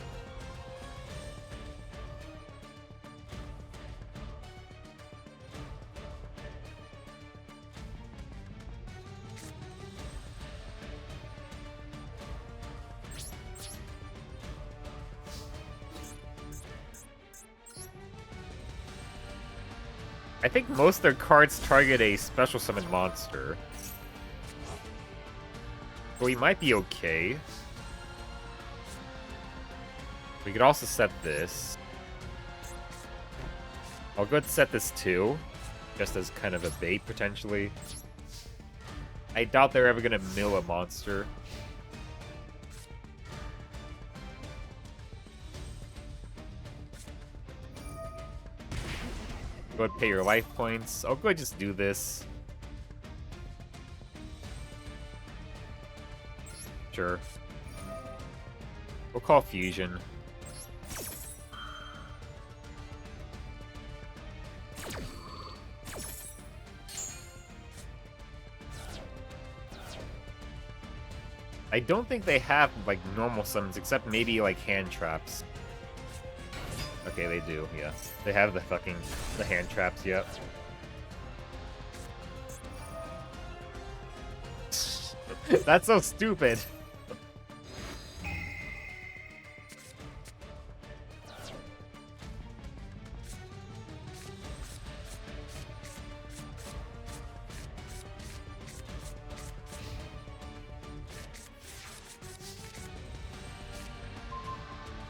I think most of their cards target a special summon monster. So we might be okay. We could also set this. I'll go ahead and set this too, just as kind of a bait, potentially. I doubt they're ever going to mill a monster. Go ahead and pay your life points. I'll go ahead and just do this. Sure. We'll call Fusion. I don't think they have, like, normal summons, except maybe, like, hand traps. Okay, they do, yeah. They have the hand traps, yep. That's so stupid.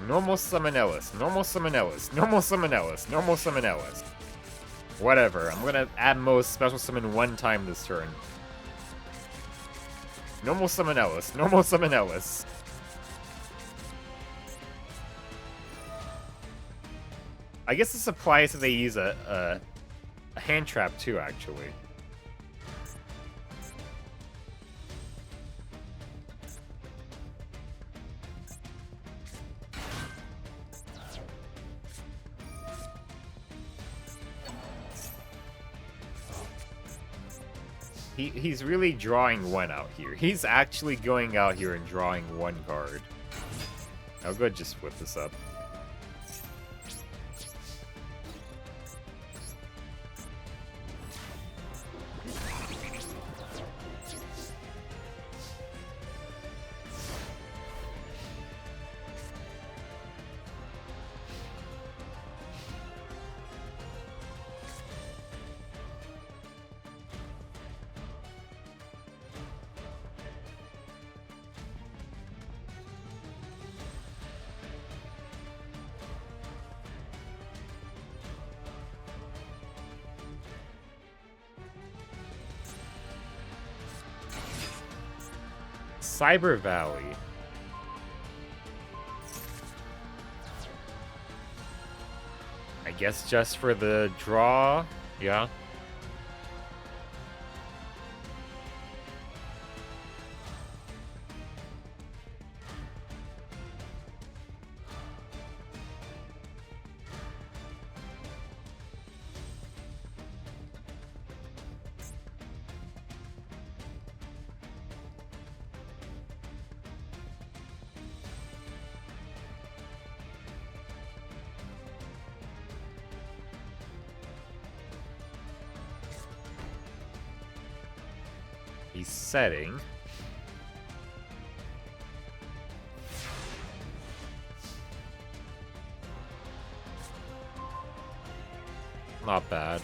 Normal summon Ellis, normal summon Ellis, normal summon Ellis, normal summon Ellis. Whatever, I'm gonna at most special summon one time this turn. Normal summon Ellis, normal summon Ellis. I guess this applies if they use a hand trap too, actually. He's really drawing one out here. He's actually going out here and drawing one card. I'll go just whip this up. Cyber Valley. I guess just for the draw, yeah. He's setting. Not bad.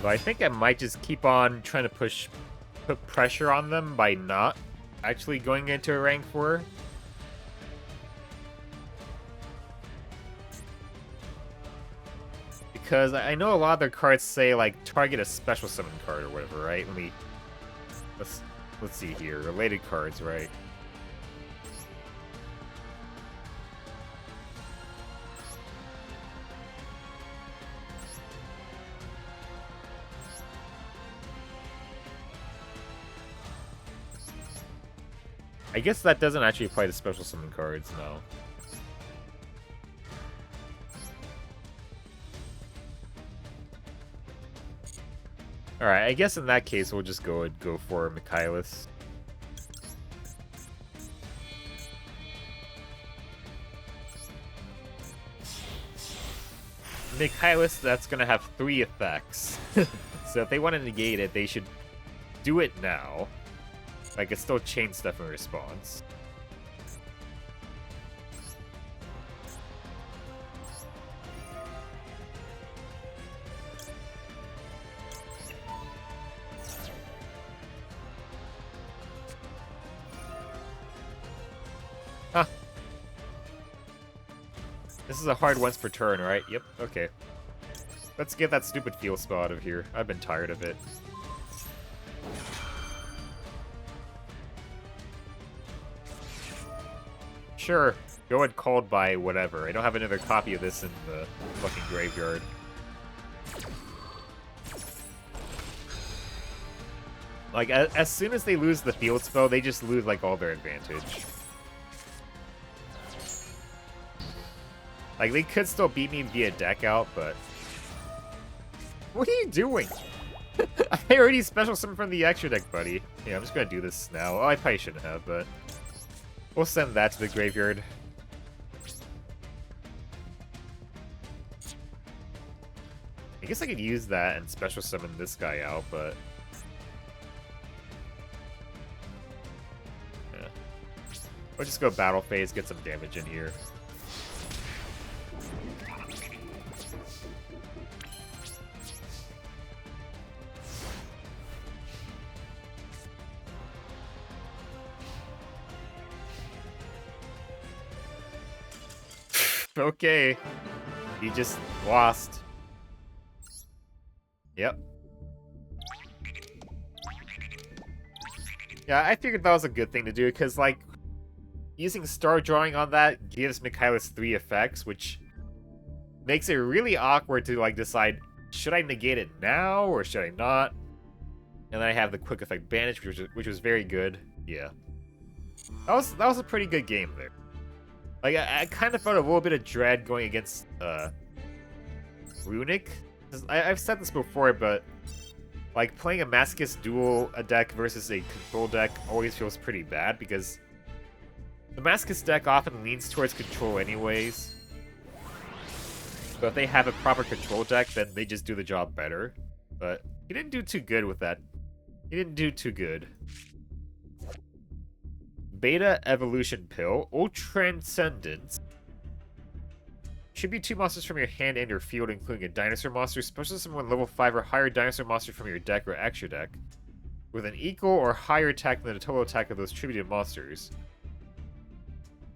But I think I might just keep on trying to put pressure on them by not actually going into a rank 4. Because I know a lot of their cards say, like, target a special summon card or whatever, right? Let's see here. Related cards, right? I guess that doesn't actually apply to special summon cards, no. Alright, I guess in that case we'll just go for Michaelis. Michaelis, that's gonna have 3 effects. So if they want to negate it, they should do it now. Like, it's still chain stuff in response. Huh. This is a hard once per turn, right? Yep, okay. Let's get that stupid field spell out of here. I've been tired of it. Sure, go ahead called by whatever. I don't have another copy of this in the fucking graveyard. Like, as soon as they lose the field spell, they just lose, like, all their advantage. Like, they could still beat me via deck out, but... What are you doing? I already special summoned from the extra deck, buddy. Yeah, I'm just gonna do this now. Oh, I probably shouldn't have, but... We'll send that to the graveyard. I guess I could use that and special summon this guy out, but... Yeah. We'll just go battle phase, get some damage in here. Okay. He just lost. Yep. Yeah, I figured that was a good thing to do, because, like, using Star Drawing on that gives Michaelis 3 effects, which makes it really awkward to, like, decide, should I negate it now, or should I not? And then I have the Quick Effect Banish, which was very good. Yeah. That was a pretty good game there. Like, I kind of felt a little bit of dread going against, Runick. I've said this before, but, like, playing a Masochist Duel deck versus a control deck always feels pretty bad, because the Masochist deck often leans towards control anyways. But if they have a proper control deck, then they just do the job better. But he didn't do too good with that. He didn't do too good. Beta Evolution Pill, Transcendence. Tribute 2 monsters from your hand and your field, including a dinosaur monster. Special summon one level 5 or higher dinosaur monster from your deck or extra deck, with an equal or higher attack than the total attack of those tributed monsters.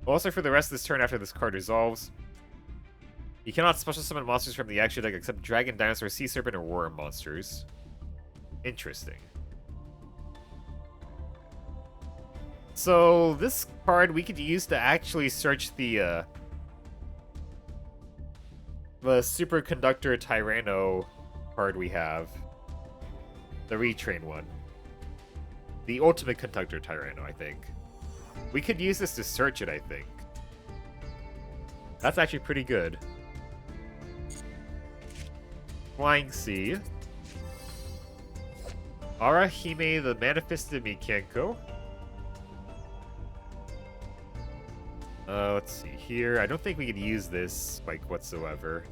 Also, for the rest of this turn after this card resolves, you cannot special summon monsters from the extra deck except dragon, dinosaur, sea serpent, or worm monsters. Interesting. So, this card we could use to actually search the Superconductor Tyranno card we have. The retrain one. The Ultimate Conductor Tyranno, I think. We could use this to search it, I think. That's actually pretty good. Flying Sea. Arahime the Manifested Mikenko. Let's see here. I don't think we could use this, like, whatsoever.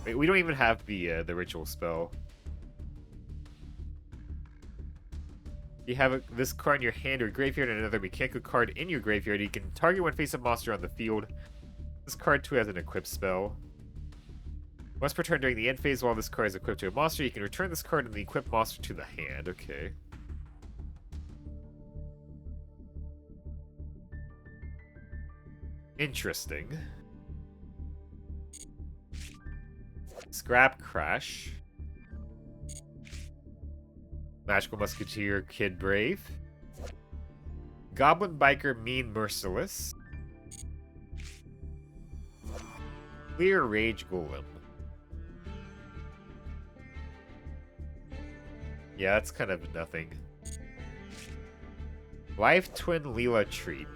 Wait, we don't even have the ritual spell. You have this card in your hand or graveyard and another Mikenko card in your graveyard. You can target one face-up monster on the field. This card too has an equip spell. Once per turn during the end phase, while this card is equipped to a monster, you can return this card and the equipped monster to the hand. Okay. Interesting. Scrap Crash. Magical Musketeer Kid Brave. Goblin Biker Mean Merciless. Clear Rage Golem. Yeah, that's kind of nothing. Life Twin Leela Treat.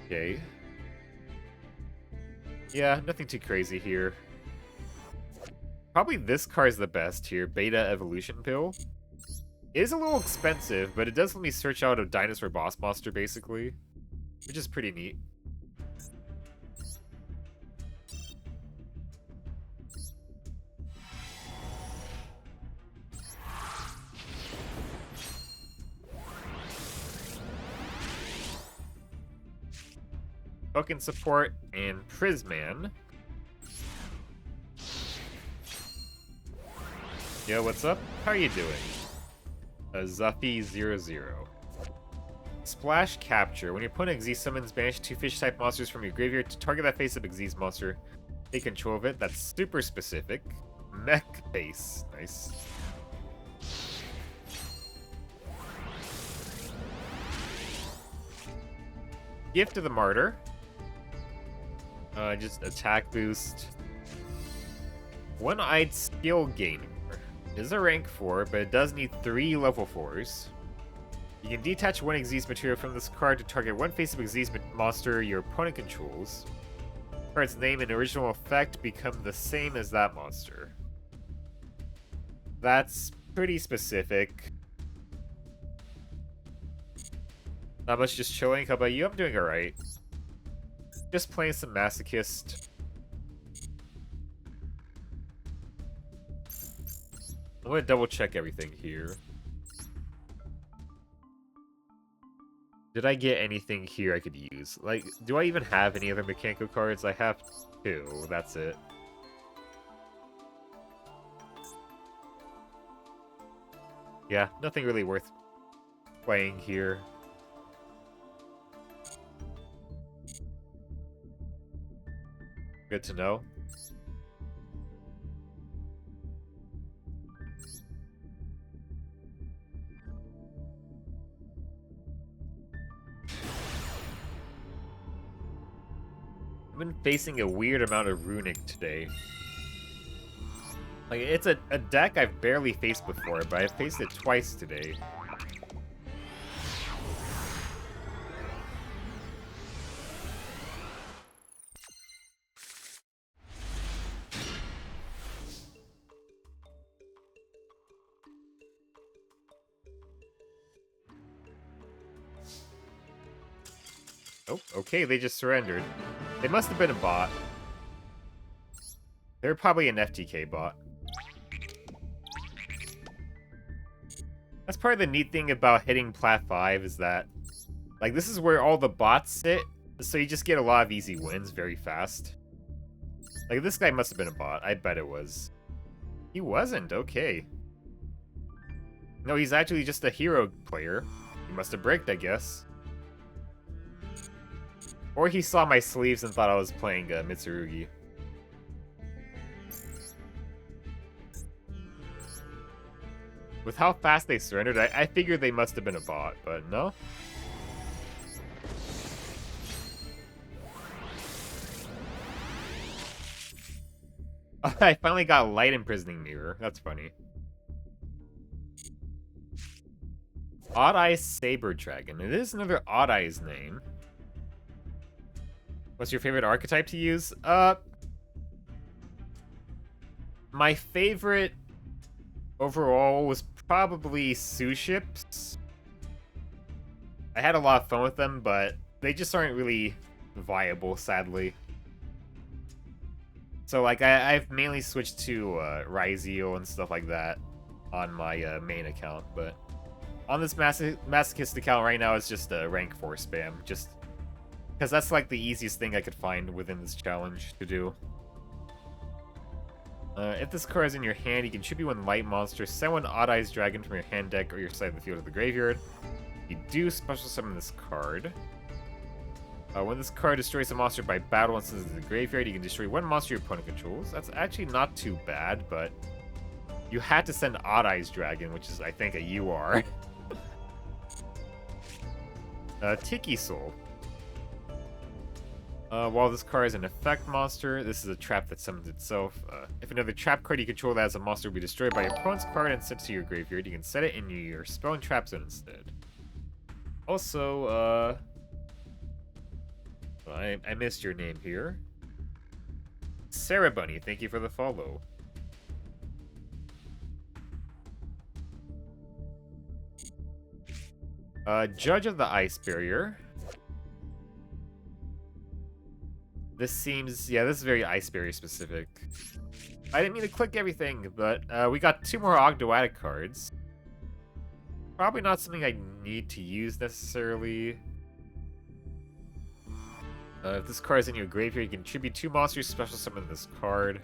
Okay. Yeah, nothing too crazy here. Probably this card's the best here, Beta Evolution Pill. It is a little expensive, but it does let me search out a dinosaur boss monster, basically. Which is pretty neat. Token Support and Prisman. Yo, what's up? How are you doing? Zuffy00. Splash Capture. When your opponent Xyz summons, banish 2 fish-type monsters from your graveyard to target that face-up Xyz monster. Take control of it. That's super specific. Mech Face. Nice. Gift of the Martyr. Just attack boost. One-Eyed Skill Gainer. It is a rank 4, but it does need 3 level 4s. You can detach one Xyz material from this card to target one face-up Xyz monster your opponent controls. The card's name and original effect become the same as that monster. That's pretty specific. Not much, just chilling. How about you? I'm doing alright. Just playing some Masochist. I'm gonna double check everything here. Did I get anything here I could use? Like, do I even have any other mechanical cards? I have 2, that's it. Yeah, nothing really worth playing here. Good to know. I've been facing a weird amount of Runick today. Like, it's a deck I've barely faced before, but I've faced it twice today. Oh, okay, they just surrendered. They must have been a bot. They're probably an FTK bot. That's part of the neat thing about hitting Plat 5 is that, like, this is where all the bots sit, so you just get a lot of easy wins very fast. Like, this guy must have been a bot. I bet it was. He wasn't, okay. No, he's actually just a hero player. He must have bricked, I guess. Or he saw my sleeves and thought I was playing Mitsurugi. With how fast they surrendered, I figured they must have been a bot, but no. I finally got Light Imprisoning Mirror. That's funny. Odd Eyes Saber Dragon. It is another Odd Eyes name. What's your favorite archetype to use? My favorite overall was probably Suships. I had a lot of fun with them, but they just aren't really viable, sadly. So, like, I've mainly switched to Raizio and stuff like that on my main account, but on this Masochist account right now, it's just rank 4 spam, just because that's, like, the easiest thing I could find within this challenge to do. If this card is in your hand, you can tribute one light monster, send one Odd Eyes Dragon from your hand deck or your side of the field to the graveyard. You do special summon this card. When this card destroys a monster by battle and sends it to the graveyard, you can destroy one monster your opponent controls. That's actually not too bad, but you had to send Odd Eyes Dragon, which is, I think, a UR. Tiki Soul. While this card is an effect monster, this is a trap that summons itself. If another trap card you control that has a monster will be destroyed by your opponent's card and sent to your graveyard, you can set it in your spell and trap zone instead. Also, I missed your name here. Sarah Bunny, thank you for the follow. Judge of the Ice Barrier. This seems, yeah, this is very Ice Barrier specific. I didn't mean to click everything, but we got 2 more Ogdoadic cards. Probably not something I need to use necessarily. If this card is in your graveyard, you can tribute 2 monsters, special summon this card.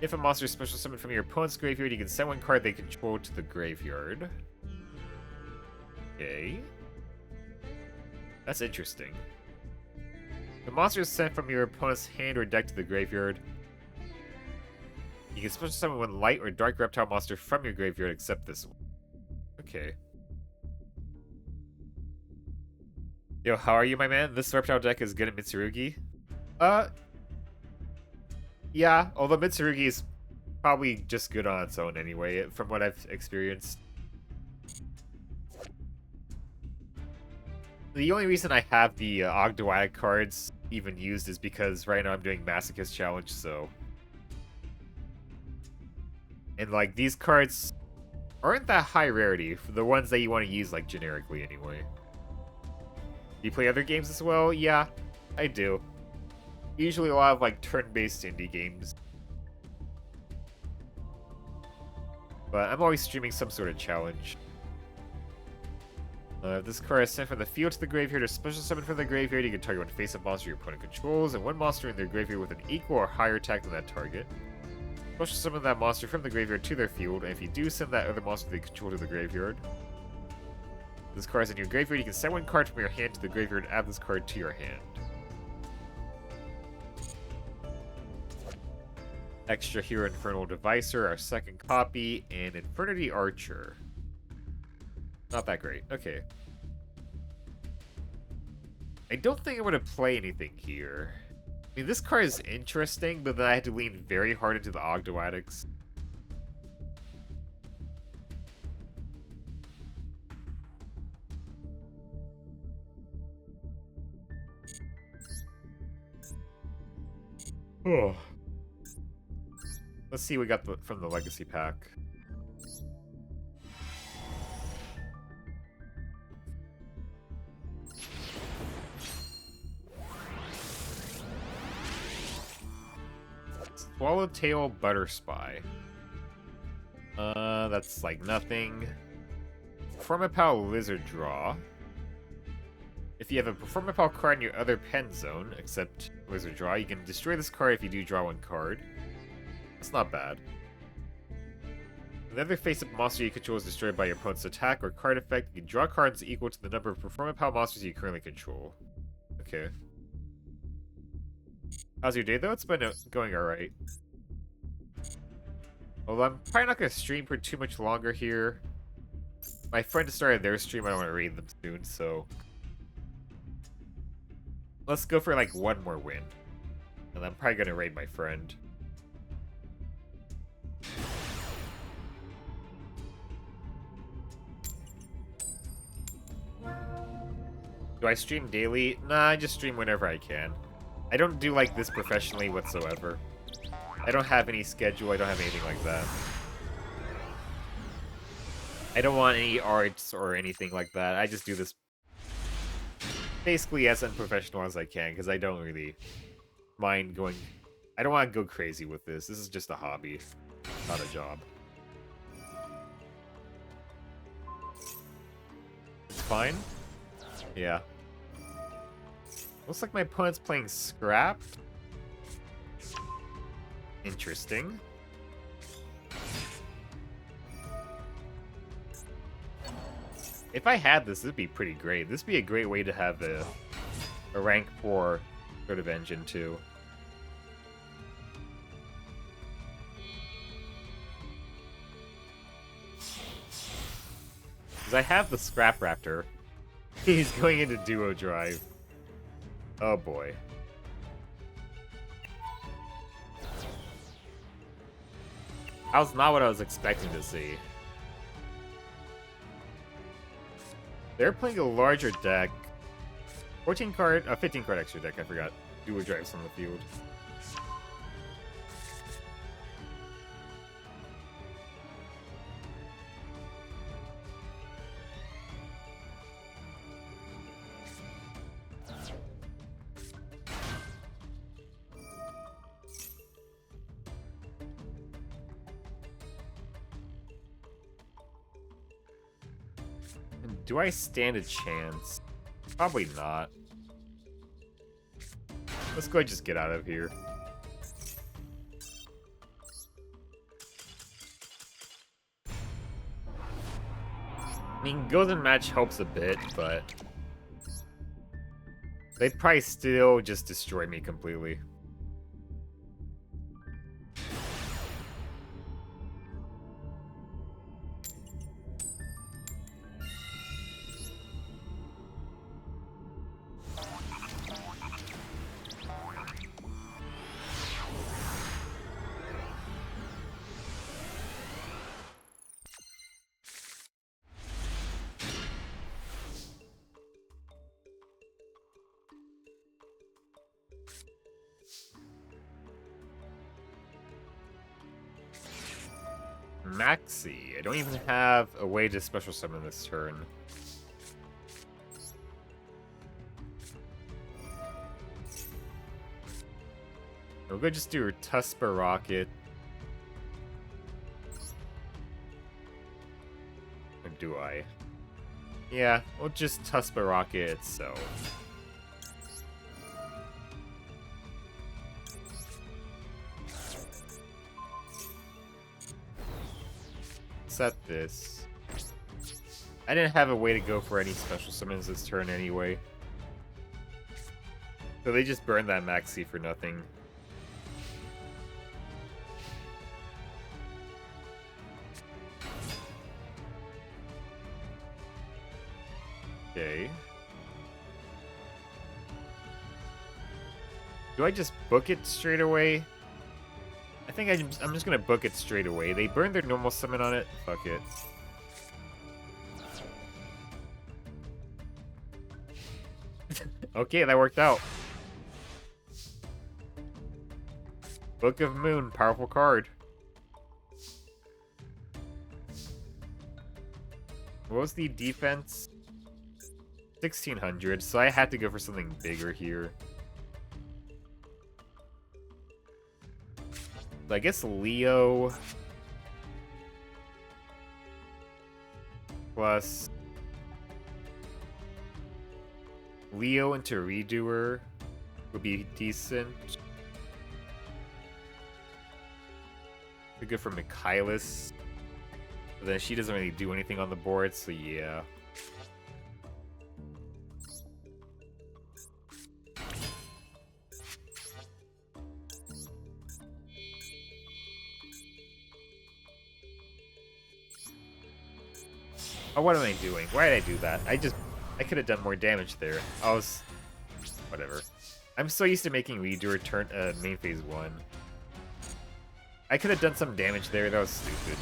If a monster is special summoned from your opponent's graveyard, you can send one card they control to the graveyard. Okay. That's interesting. The monster is sent from your opponent's hand or deck to the graveyard. You can special summon one light or dark reptile monster from your graveyard except this one. Okay. Yo, how are you, my man? This reptile deck is good at Mitsurugi. Yeah, although Mitsurugi is probably just good on its own anyway, from what I've experienced. The only reason I have the Ogdoadic cards even used is because right now I'm doing Masochist challenge, so... And, like, these cards aren't that high rarity for the ones that you want to use, like, generically anyway. Do you play other games as well? Yeah, I do. Usually a lot of, like, turn-based indie games. But I'm always streaming some sort of challenge. If this card is sent from the field to the graveyard or special summon from the graveyard, you can target one face-up monster your opponent controls, and one monster in their graveyard with an equal or higher attack than that target. Special summon that monster from the graveyard to their field, and if you do send that other monster they control to the graveyard. If this card is in your graveyard, you can send one card from your hand to the graveyard and add this card to your hand. Extra Hero Infernal Devicer, our second copy, and Infernity Archer. Not that great. Okay. I don't think I'm going to play anything here. I mean, this card is interesting, but then I had to lean very hard into the Ogdoadics. Oh. Let's see what we got from the Legacy Pack. Swallowtail Butterspy. That's like nothing. Performapal Lizard Draw. If you have a Performapal card in your other pen zone, except Lizard Draw, you can destroy this card if you do draw one card. That's not bad. Another face-up monster you control is destroyed by your opponent's attack or card effect. You can draw cards equal to the number of Performapal monsters you currently control. Okay. How's your day, though? It's been going alright. Although I'm probably not going to stream for too much longer here. My friend just started their stream. I don't want to raid them soon, so... Let's go for, like, one more win. And I'm probably going to raid my friend. Do I stream daily? Nah, I just stream whenever I can. I don't do like this professionally whatsoever. I don't have any schedule, I don't have anything like that. I don't want any arts or anything like that. I just do this basically as unprofessional as I can, because I don't really mind going... I don't want to go crazy with this. This is just a hobby, not a job. It's fine? Yeah. Looks like my opponent's playing Scrap. Interesting. If I had this, it'd be pretty great. This would be a great way to have a rank 4 sort of engine, too. Because I have the Scrap Raptor. He's going into Duo Drive. Oh boy. That was not what I was expecting to see. They're playing a larger deck. 15 card extra deck, I forgot. Duo Drives on the field. Do I stand a chance? Probably not. Let's go ahead and just get out of here. I mean, Golden Match helps a bit, but... they'd probably still just destroy me completely. Maxi. I don't even have a way to special summon this turn. We'll go just do her Tusper Rocket. Or do I? Yeah, we'll just Tusper Rocket itself. Set this. I didn't have a way to go for any special summons this turn anyway. So they just burned that Maxi for nothing. Okay. Do I just book it straight away? I think I'm just gonna book it straight away. They burned their normal summon on it. Fuck it. Okay, that worked out. Book of Moon, powerful card. What was the defense? 1600, so I had to go for something bigger here. I guess Leo plus Leo into Redoer would be decent. Be good for Michaelis, but then she doesn't really do anything on the board, so yeah. Oh, what am I doing? Why did I do that? I could have done more damage there. Whatever. I'm so used to making Redoer turn main phase 1. I could have done some damage there. That was stupid.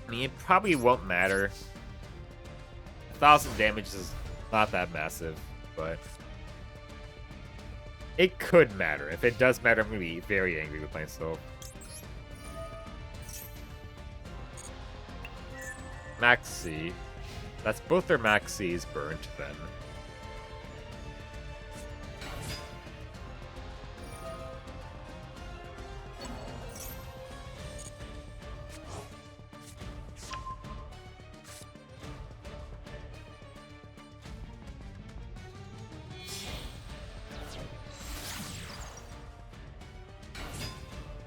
I mean, it probably won't matter. 1,000 damage is not that massive, but it could matter. If it does matter, I'm gonna be very angry with myself. Maxi. That's both their Maxis burnt then.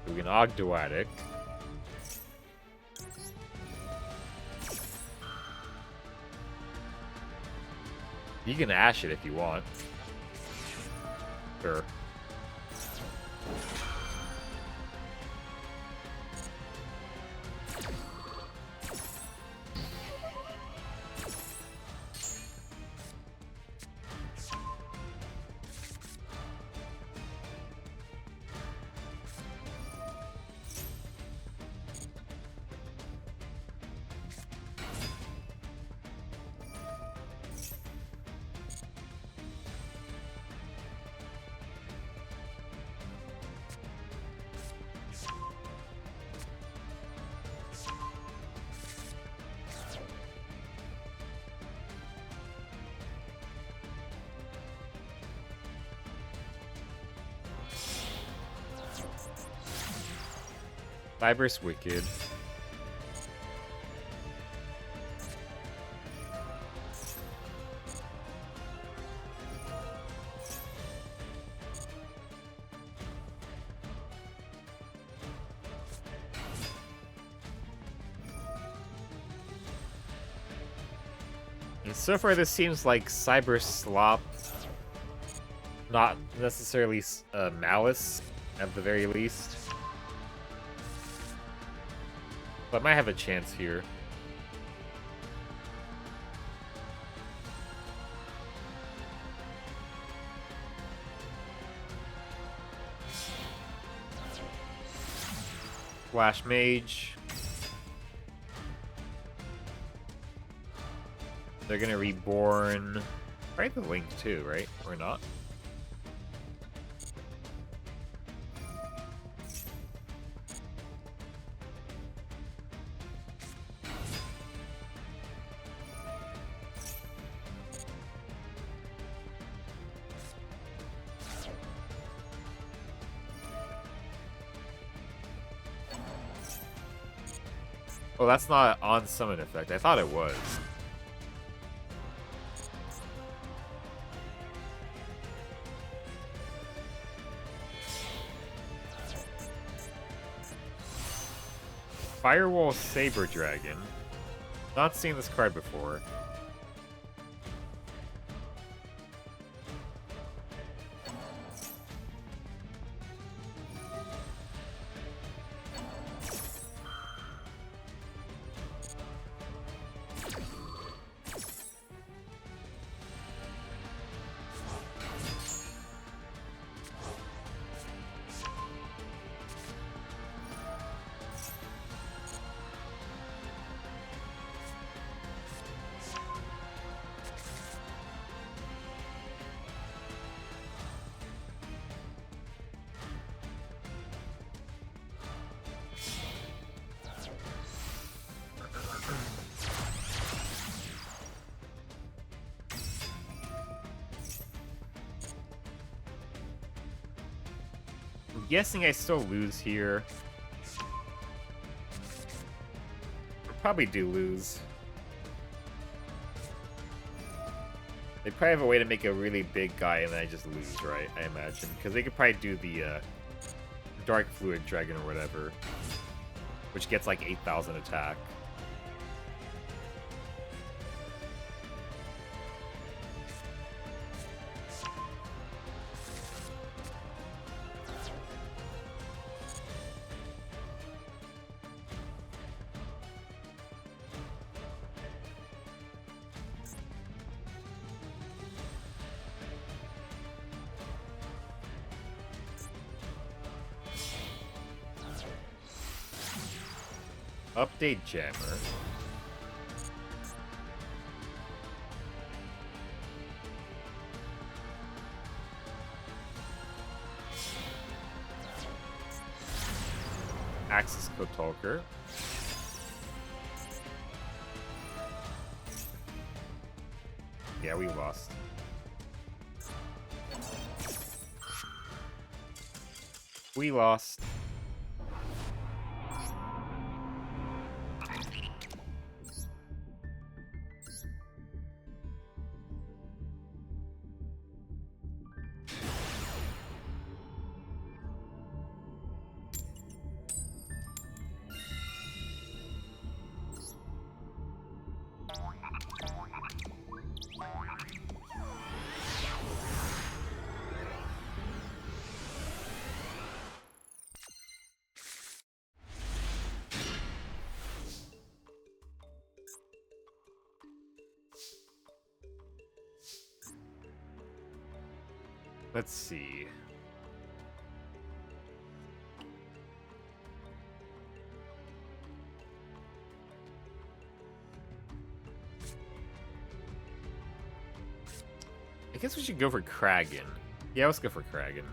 We can Ogdoadic. You can Ash it if you want. Sure. Fibrous Wicked. And so far this seems like Cyber Slop, not necessarily Malice at the very least. But I might have a chance here. Flash Mage. They're gonna Reborn. Probably the Link too, right? Or not? Oh, that's not an on summon effect. I thought it was. Firewall Saber Dragon. Not seen this card before. I'm guessing I still lose here. I probably do lose. They probably have a way to make a really big guy and then I just lose, right? I imagine. Because they could probably do the Dark Fluid Dragon or whatever. Which gets like 8,000 attack. Update Jammer. Axis Kotalker. Yeah, we lost. We lost. Let's see. I guess we should go for Kragan. Yeah, let's go for Kragan.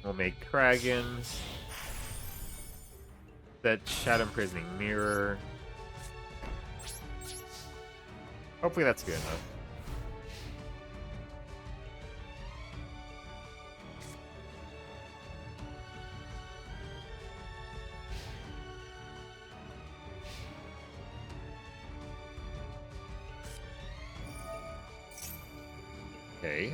We'll make Kragan. That Shadow Imprisoning Mirror. Hopefully that's good enough. Okay.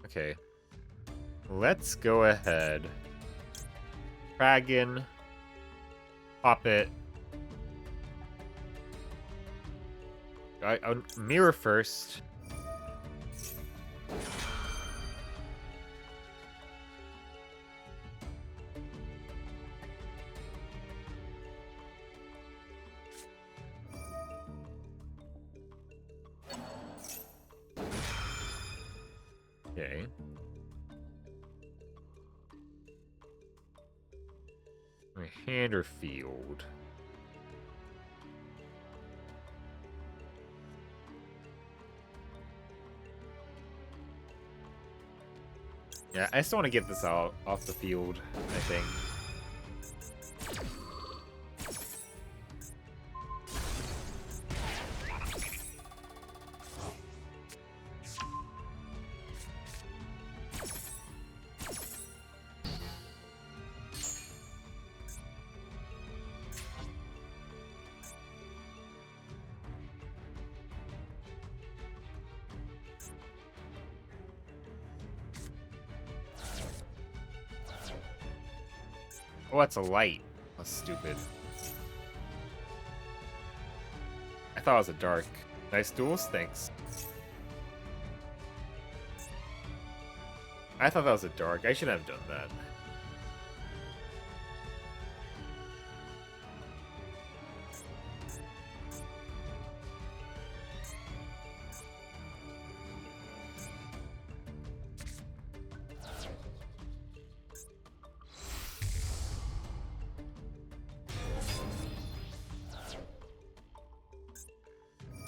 Okay. Let's go ahead. Kragan. Pop it. I'll mirror first. Okay. My hand or field? Yeah, I just want to get this out off the field, I think. Oh, that's a light. That's stupid. I thought it was a dark. Nice duels, thanks. I thought that was a dark. I should have done that.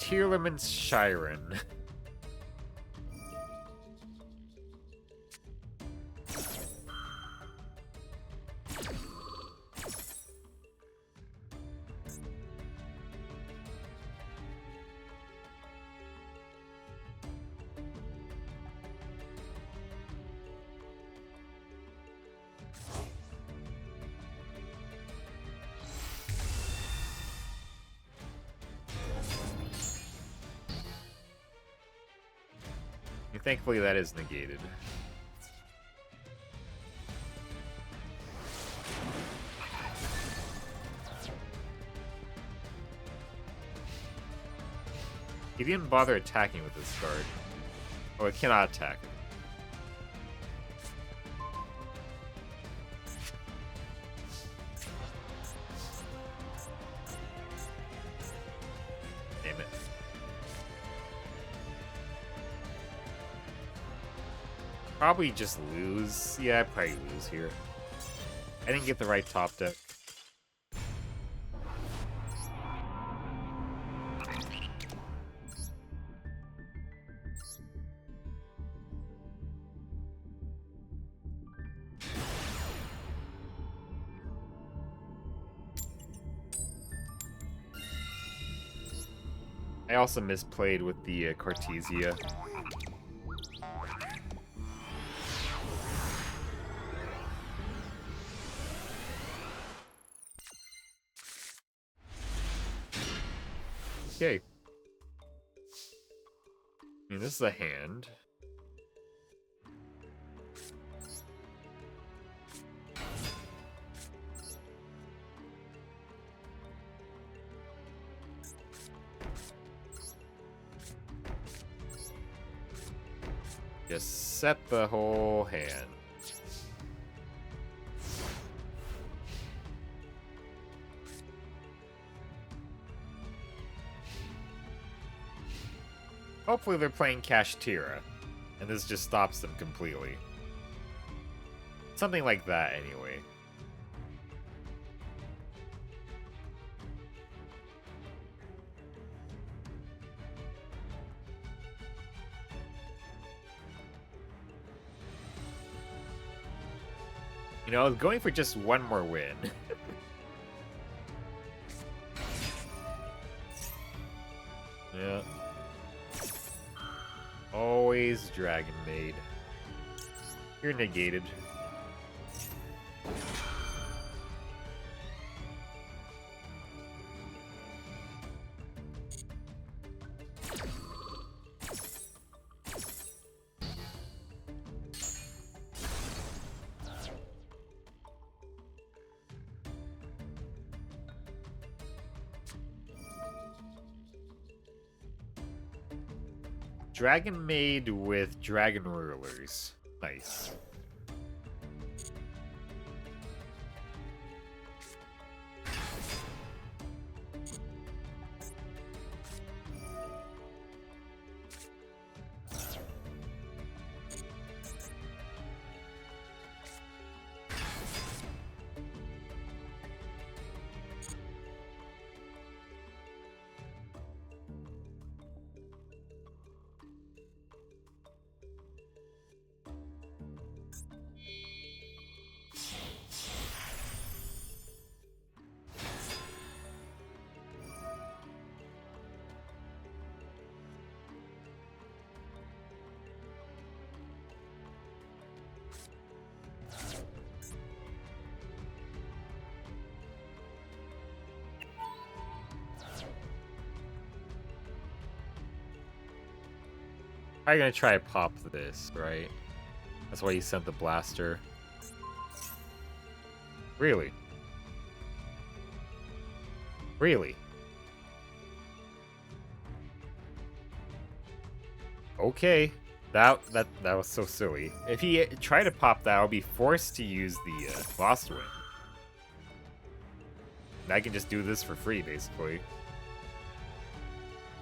Tearleman's Shiren. Thankfully, that is negated. He didn't bother attacking with this card. Oh, it cannot attack. Damn it. Probably just lose. Yeah, I'd probably lose here. I didn't get the right top deck. I also misplayed with the Cartesia. Okay. I mean, this is a hand. Just set the whole hand. Hopefully they're playing Kashtira, and this just stops them completely. Something like that, anyway. You know, I was going for just one more win. Yeah. Always Dragon Maid. You're negated. Dragon Maid with Dragon Rulers. Nice. I'm gonna try to pop this, right? That's why you sent the blaster. Really? Really? Okay. That was so silly. If he tried to pop that, I'll be forced to use the Lost Wind. And I can just do this for free, basically.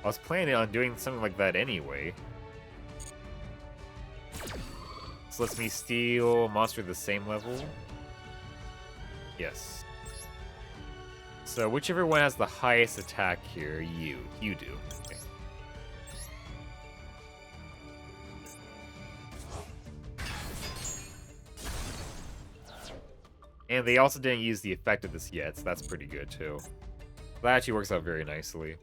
I was planning on doing something like that anyway. This lets me steal a monster the same level. Yes. So whichever one has the highest attack here, you do. Okay. And they also didn't use the effect of this yet, so that's pretty good too. That actually works out very nicely.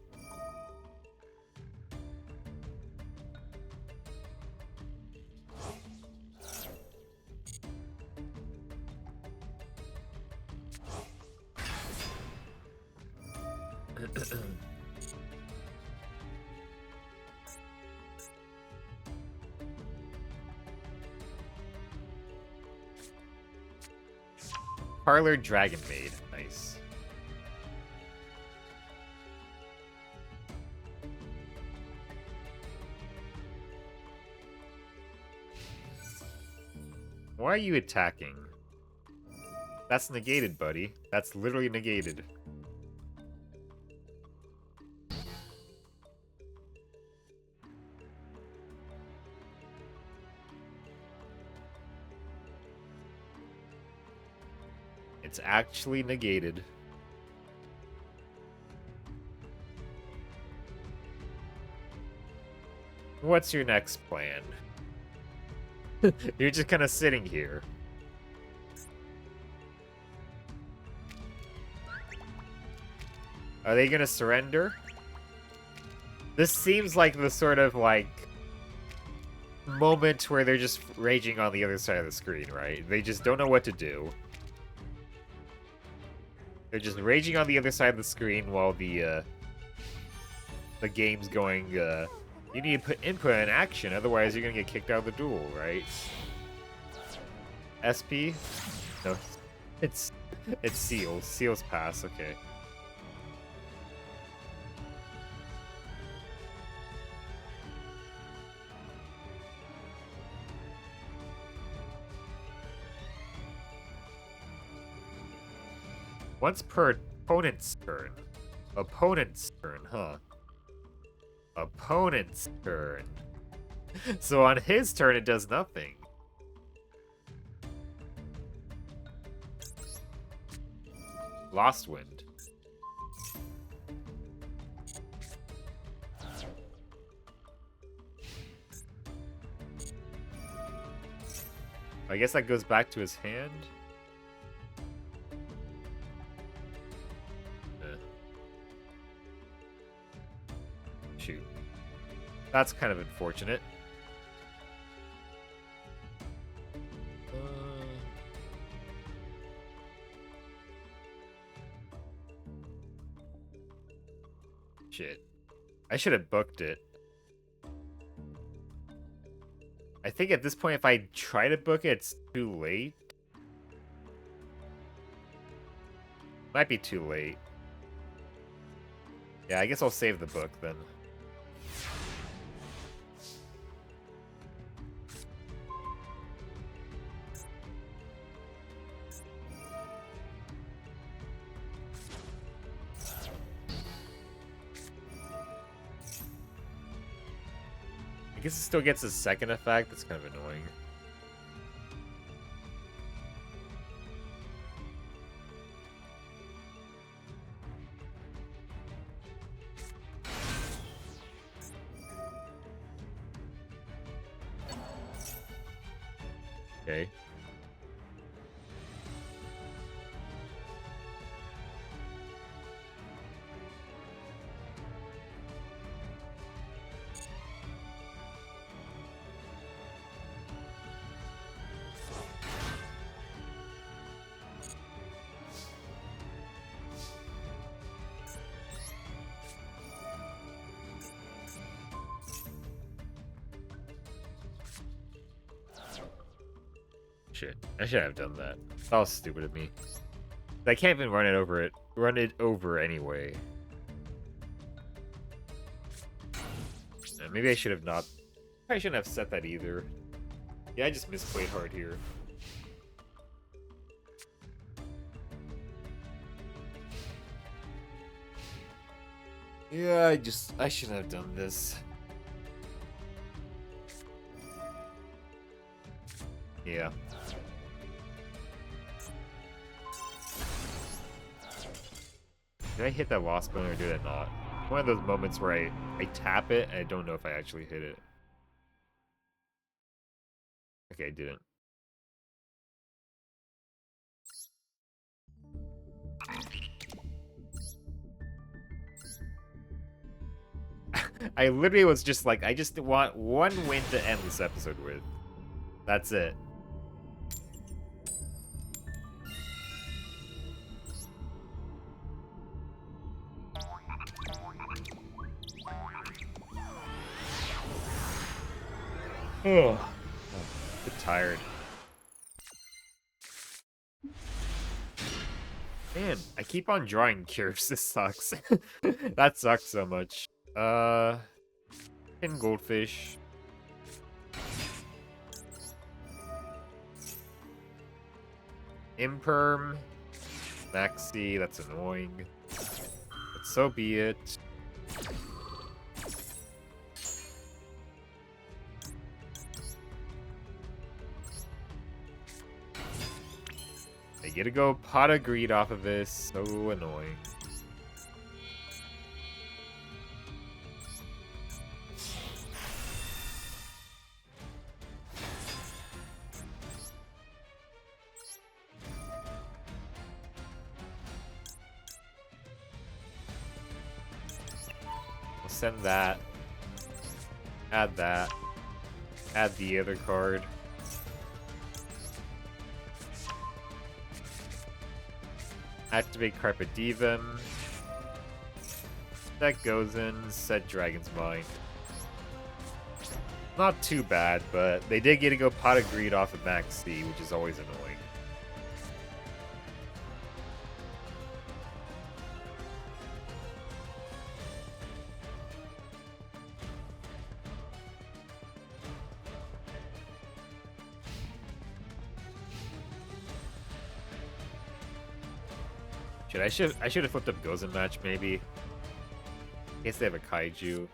Parlor Dragon Maid. Nice. Why are you attacking? That's negated, buddy. That's literally negated. It's actually negated. What's your next plan? You're just kind of sitting here. Are they gonna surrender? This seems like the sort of, like, moment where they're just raging on the other side of the screen, right? They just don't know what to do. They're just raging on the other side of the screen while the game's going, you need to put input in action, otherwise you're gonna get kicked out of the duel, right? SP? No. It's Seals. Seals pass, okay. Once per opponent's turn. Opponent's turn, huh? Opponent's turn. So on his turn, it does nothing. Lost Wind. I guess that goes back to his hand. Shoot. That's kind of unfortunate. Shit. I should have booked it. I think at this point, if I try to book it, it's too late. Might be too late. Yeah, I guess I'll save the book then. I guess it still gets a second effect. That's kind of annoying. Okay. Shit, I should have done that. That was stupid of me. I can't even run it over anyway. Maybe I should have not. I shouldn't have set that either. Yeah, I just misplayed hard here. Yeah, I shouldn't have done this. Yeah. Did I hit that lost button or did I not? One of those moments where I tap it and I don't know if I actually hit it. Okay, I didn't. I literally was just like, I just want one win to end this episode with. That's it. Oh, I'm tired. Man, I keep on drawing cures. This sucks. That sucks so much. Hidden goldfish. Imperm. Maxi, that's annoying. But so be it. I get to go pot of greed off of this. So annoying. We'll send that. Add that. Add the other card. Activate Carpet Divum. That goes in. Set Dragon's Mind. Not too bad, but they did get to go Pot of Greed off of Max C, which is always annoying. I should have flipped up Gozen match maybe. In case they have a kaiju.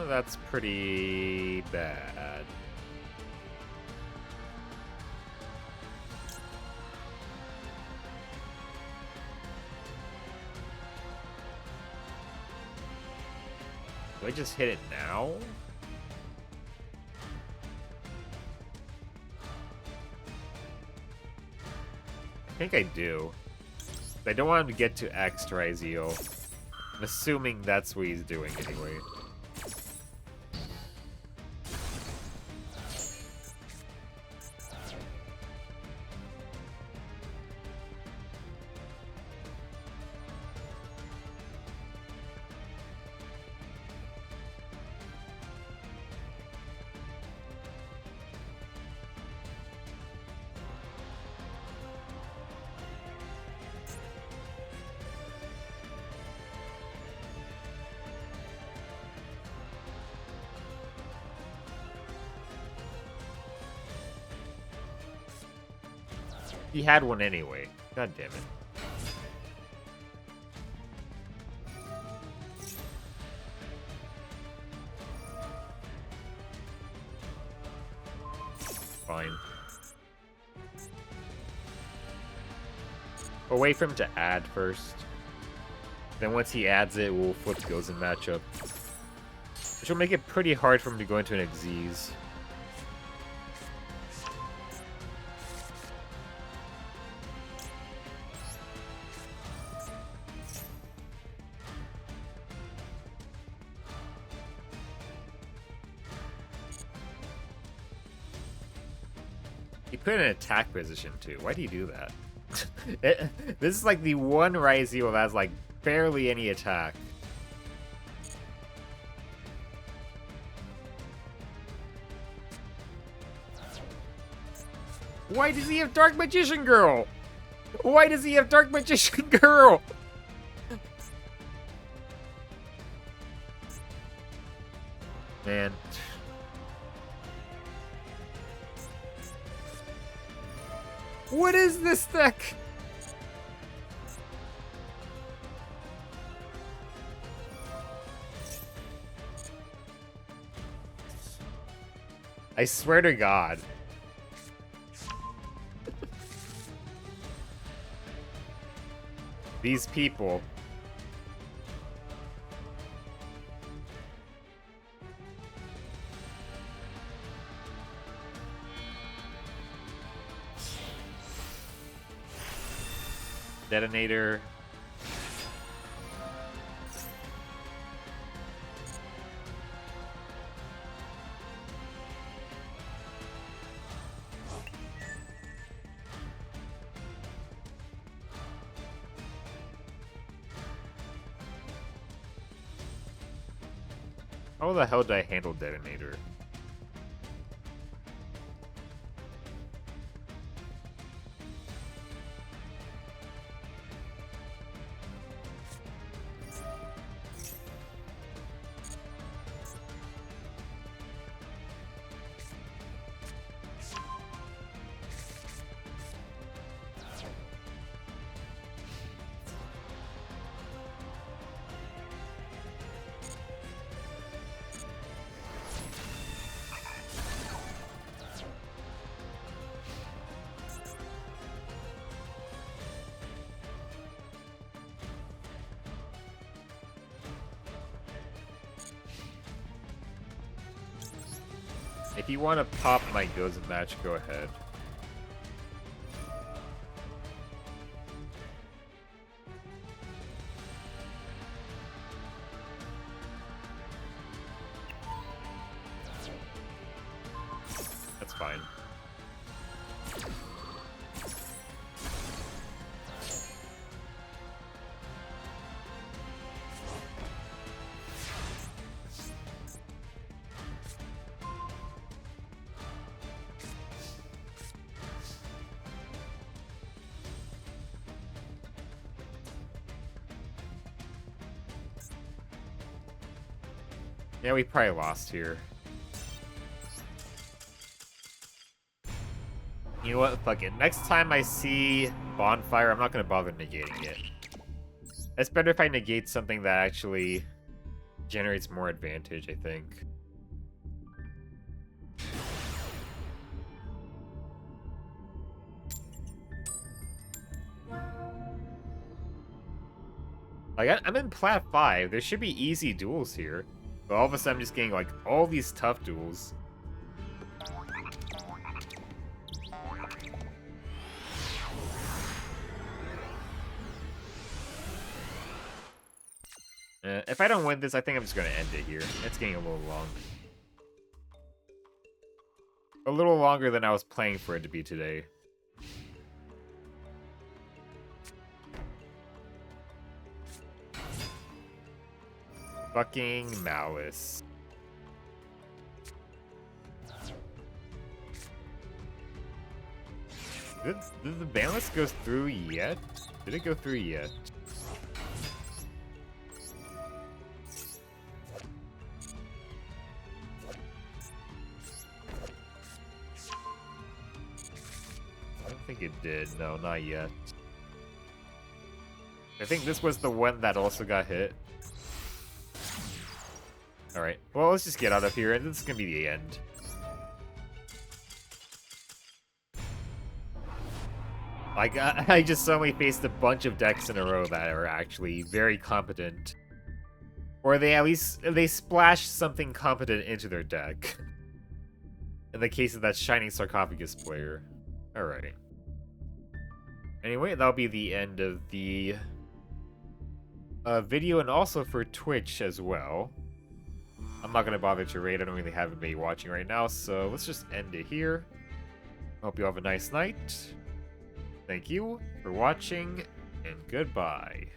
That's pretty bad. Do I just hit it now? I think I do. I don't want him to get to X Trizeo. I'm assuming that's what he's doing anyway. He had one anyway. God damn it. Fine. We'll wait for him to add first. Then once he adds it, we'll flip Gozen matchup. Which will make it pretty hard for him to go into an Xyz. Put in an attack position too. Why do you do that? This is like the one Raizu that has like barely any attack. Why does he have Dark Magician Girl? Why does he have Dark Magician Girl? Man. What is this deck? I swear to God. These people. Detonator. How the hell did I handle Detonator? If you want to pop my Goes match, go ahead. That's fine. Yeah, we probably lost here. You know what? Fuck it. Next time I see Bonfire, I'm not going to bother negating it. It's better if I negate something that actually generates more advantage, I think. Like, I'm in Plat 5. There should be easy duels here. But all of a sudden, I'm just getting, like, all these tough duels. If I don't win this, I think I'm just going to end it here. It's getting a little long. A little longer than I was playing for it to be today. Fucking Malice. Did the ban list go through yet? Did it go through yet? I don't think it did. No, not yet. I think this was the one that also got hit. Alright, well, let's just get out of here, and this is gonna be the end. Like, I just suddenly faced a bunch of decks in a row that are actually very competent. Or they at least, they splash something competent into their deck. In the case of that Shining Sarcophagus player. Alright. Anyway, that'll be the end of the video, and also for Twitch as well. I'm not going to bother to raid, I don't really have anybody watching right now, so let's just end it here. Hope you have a nice night. Thank you for watching, and goodbye.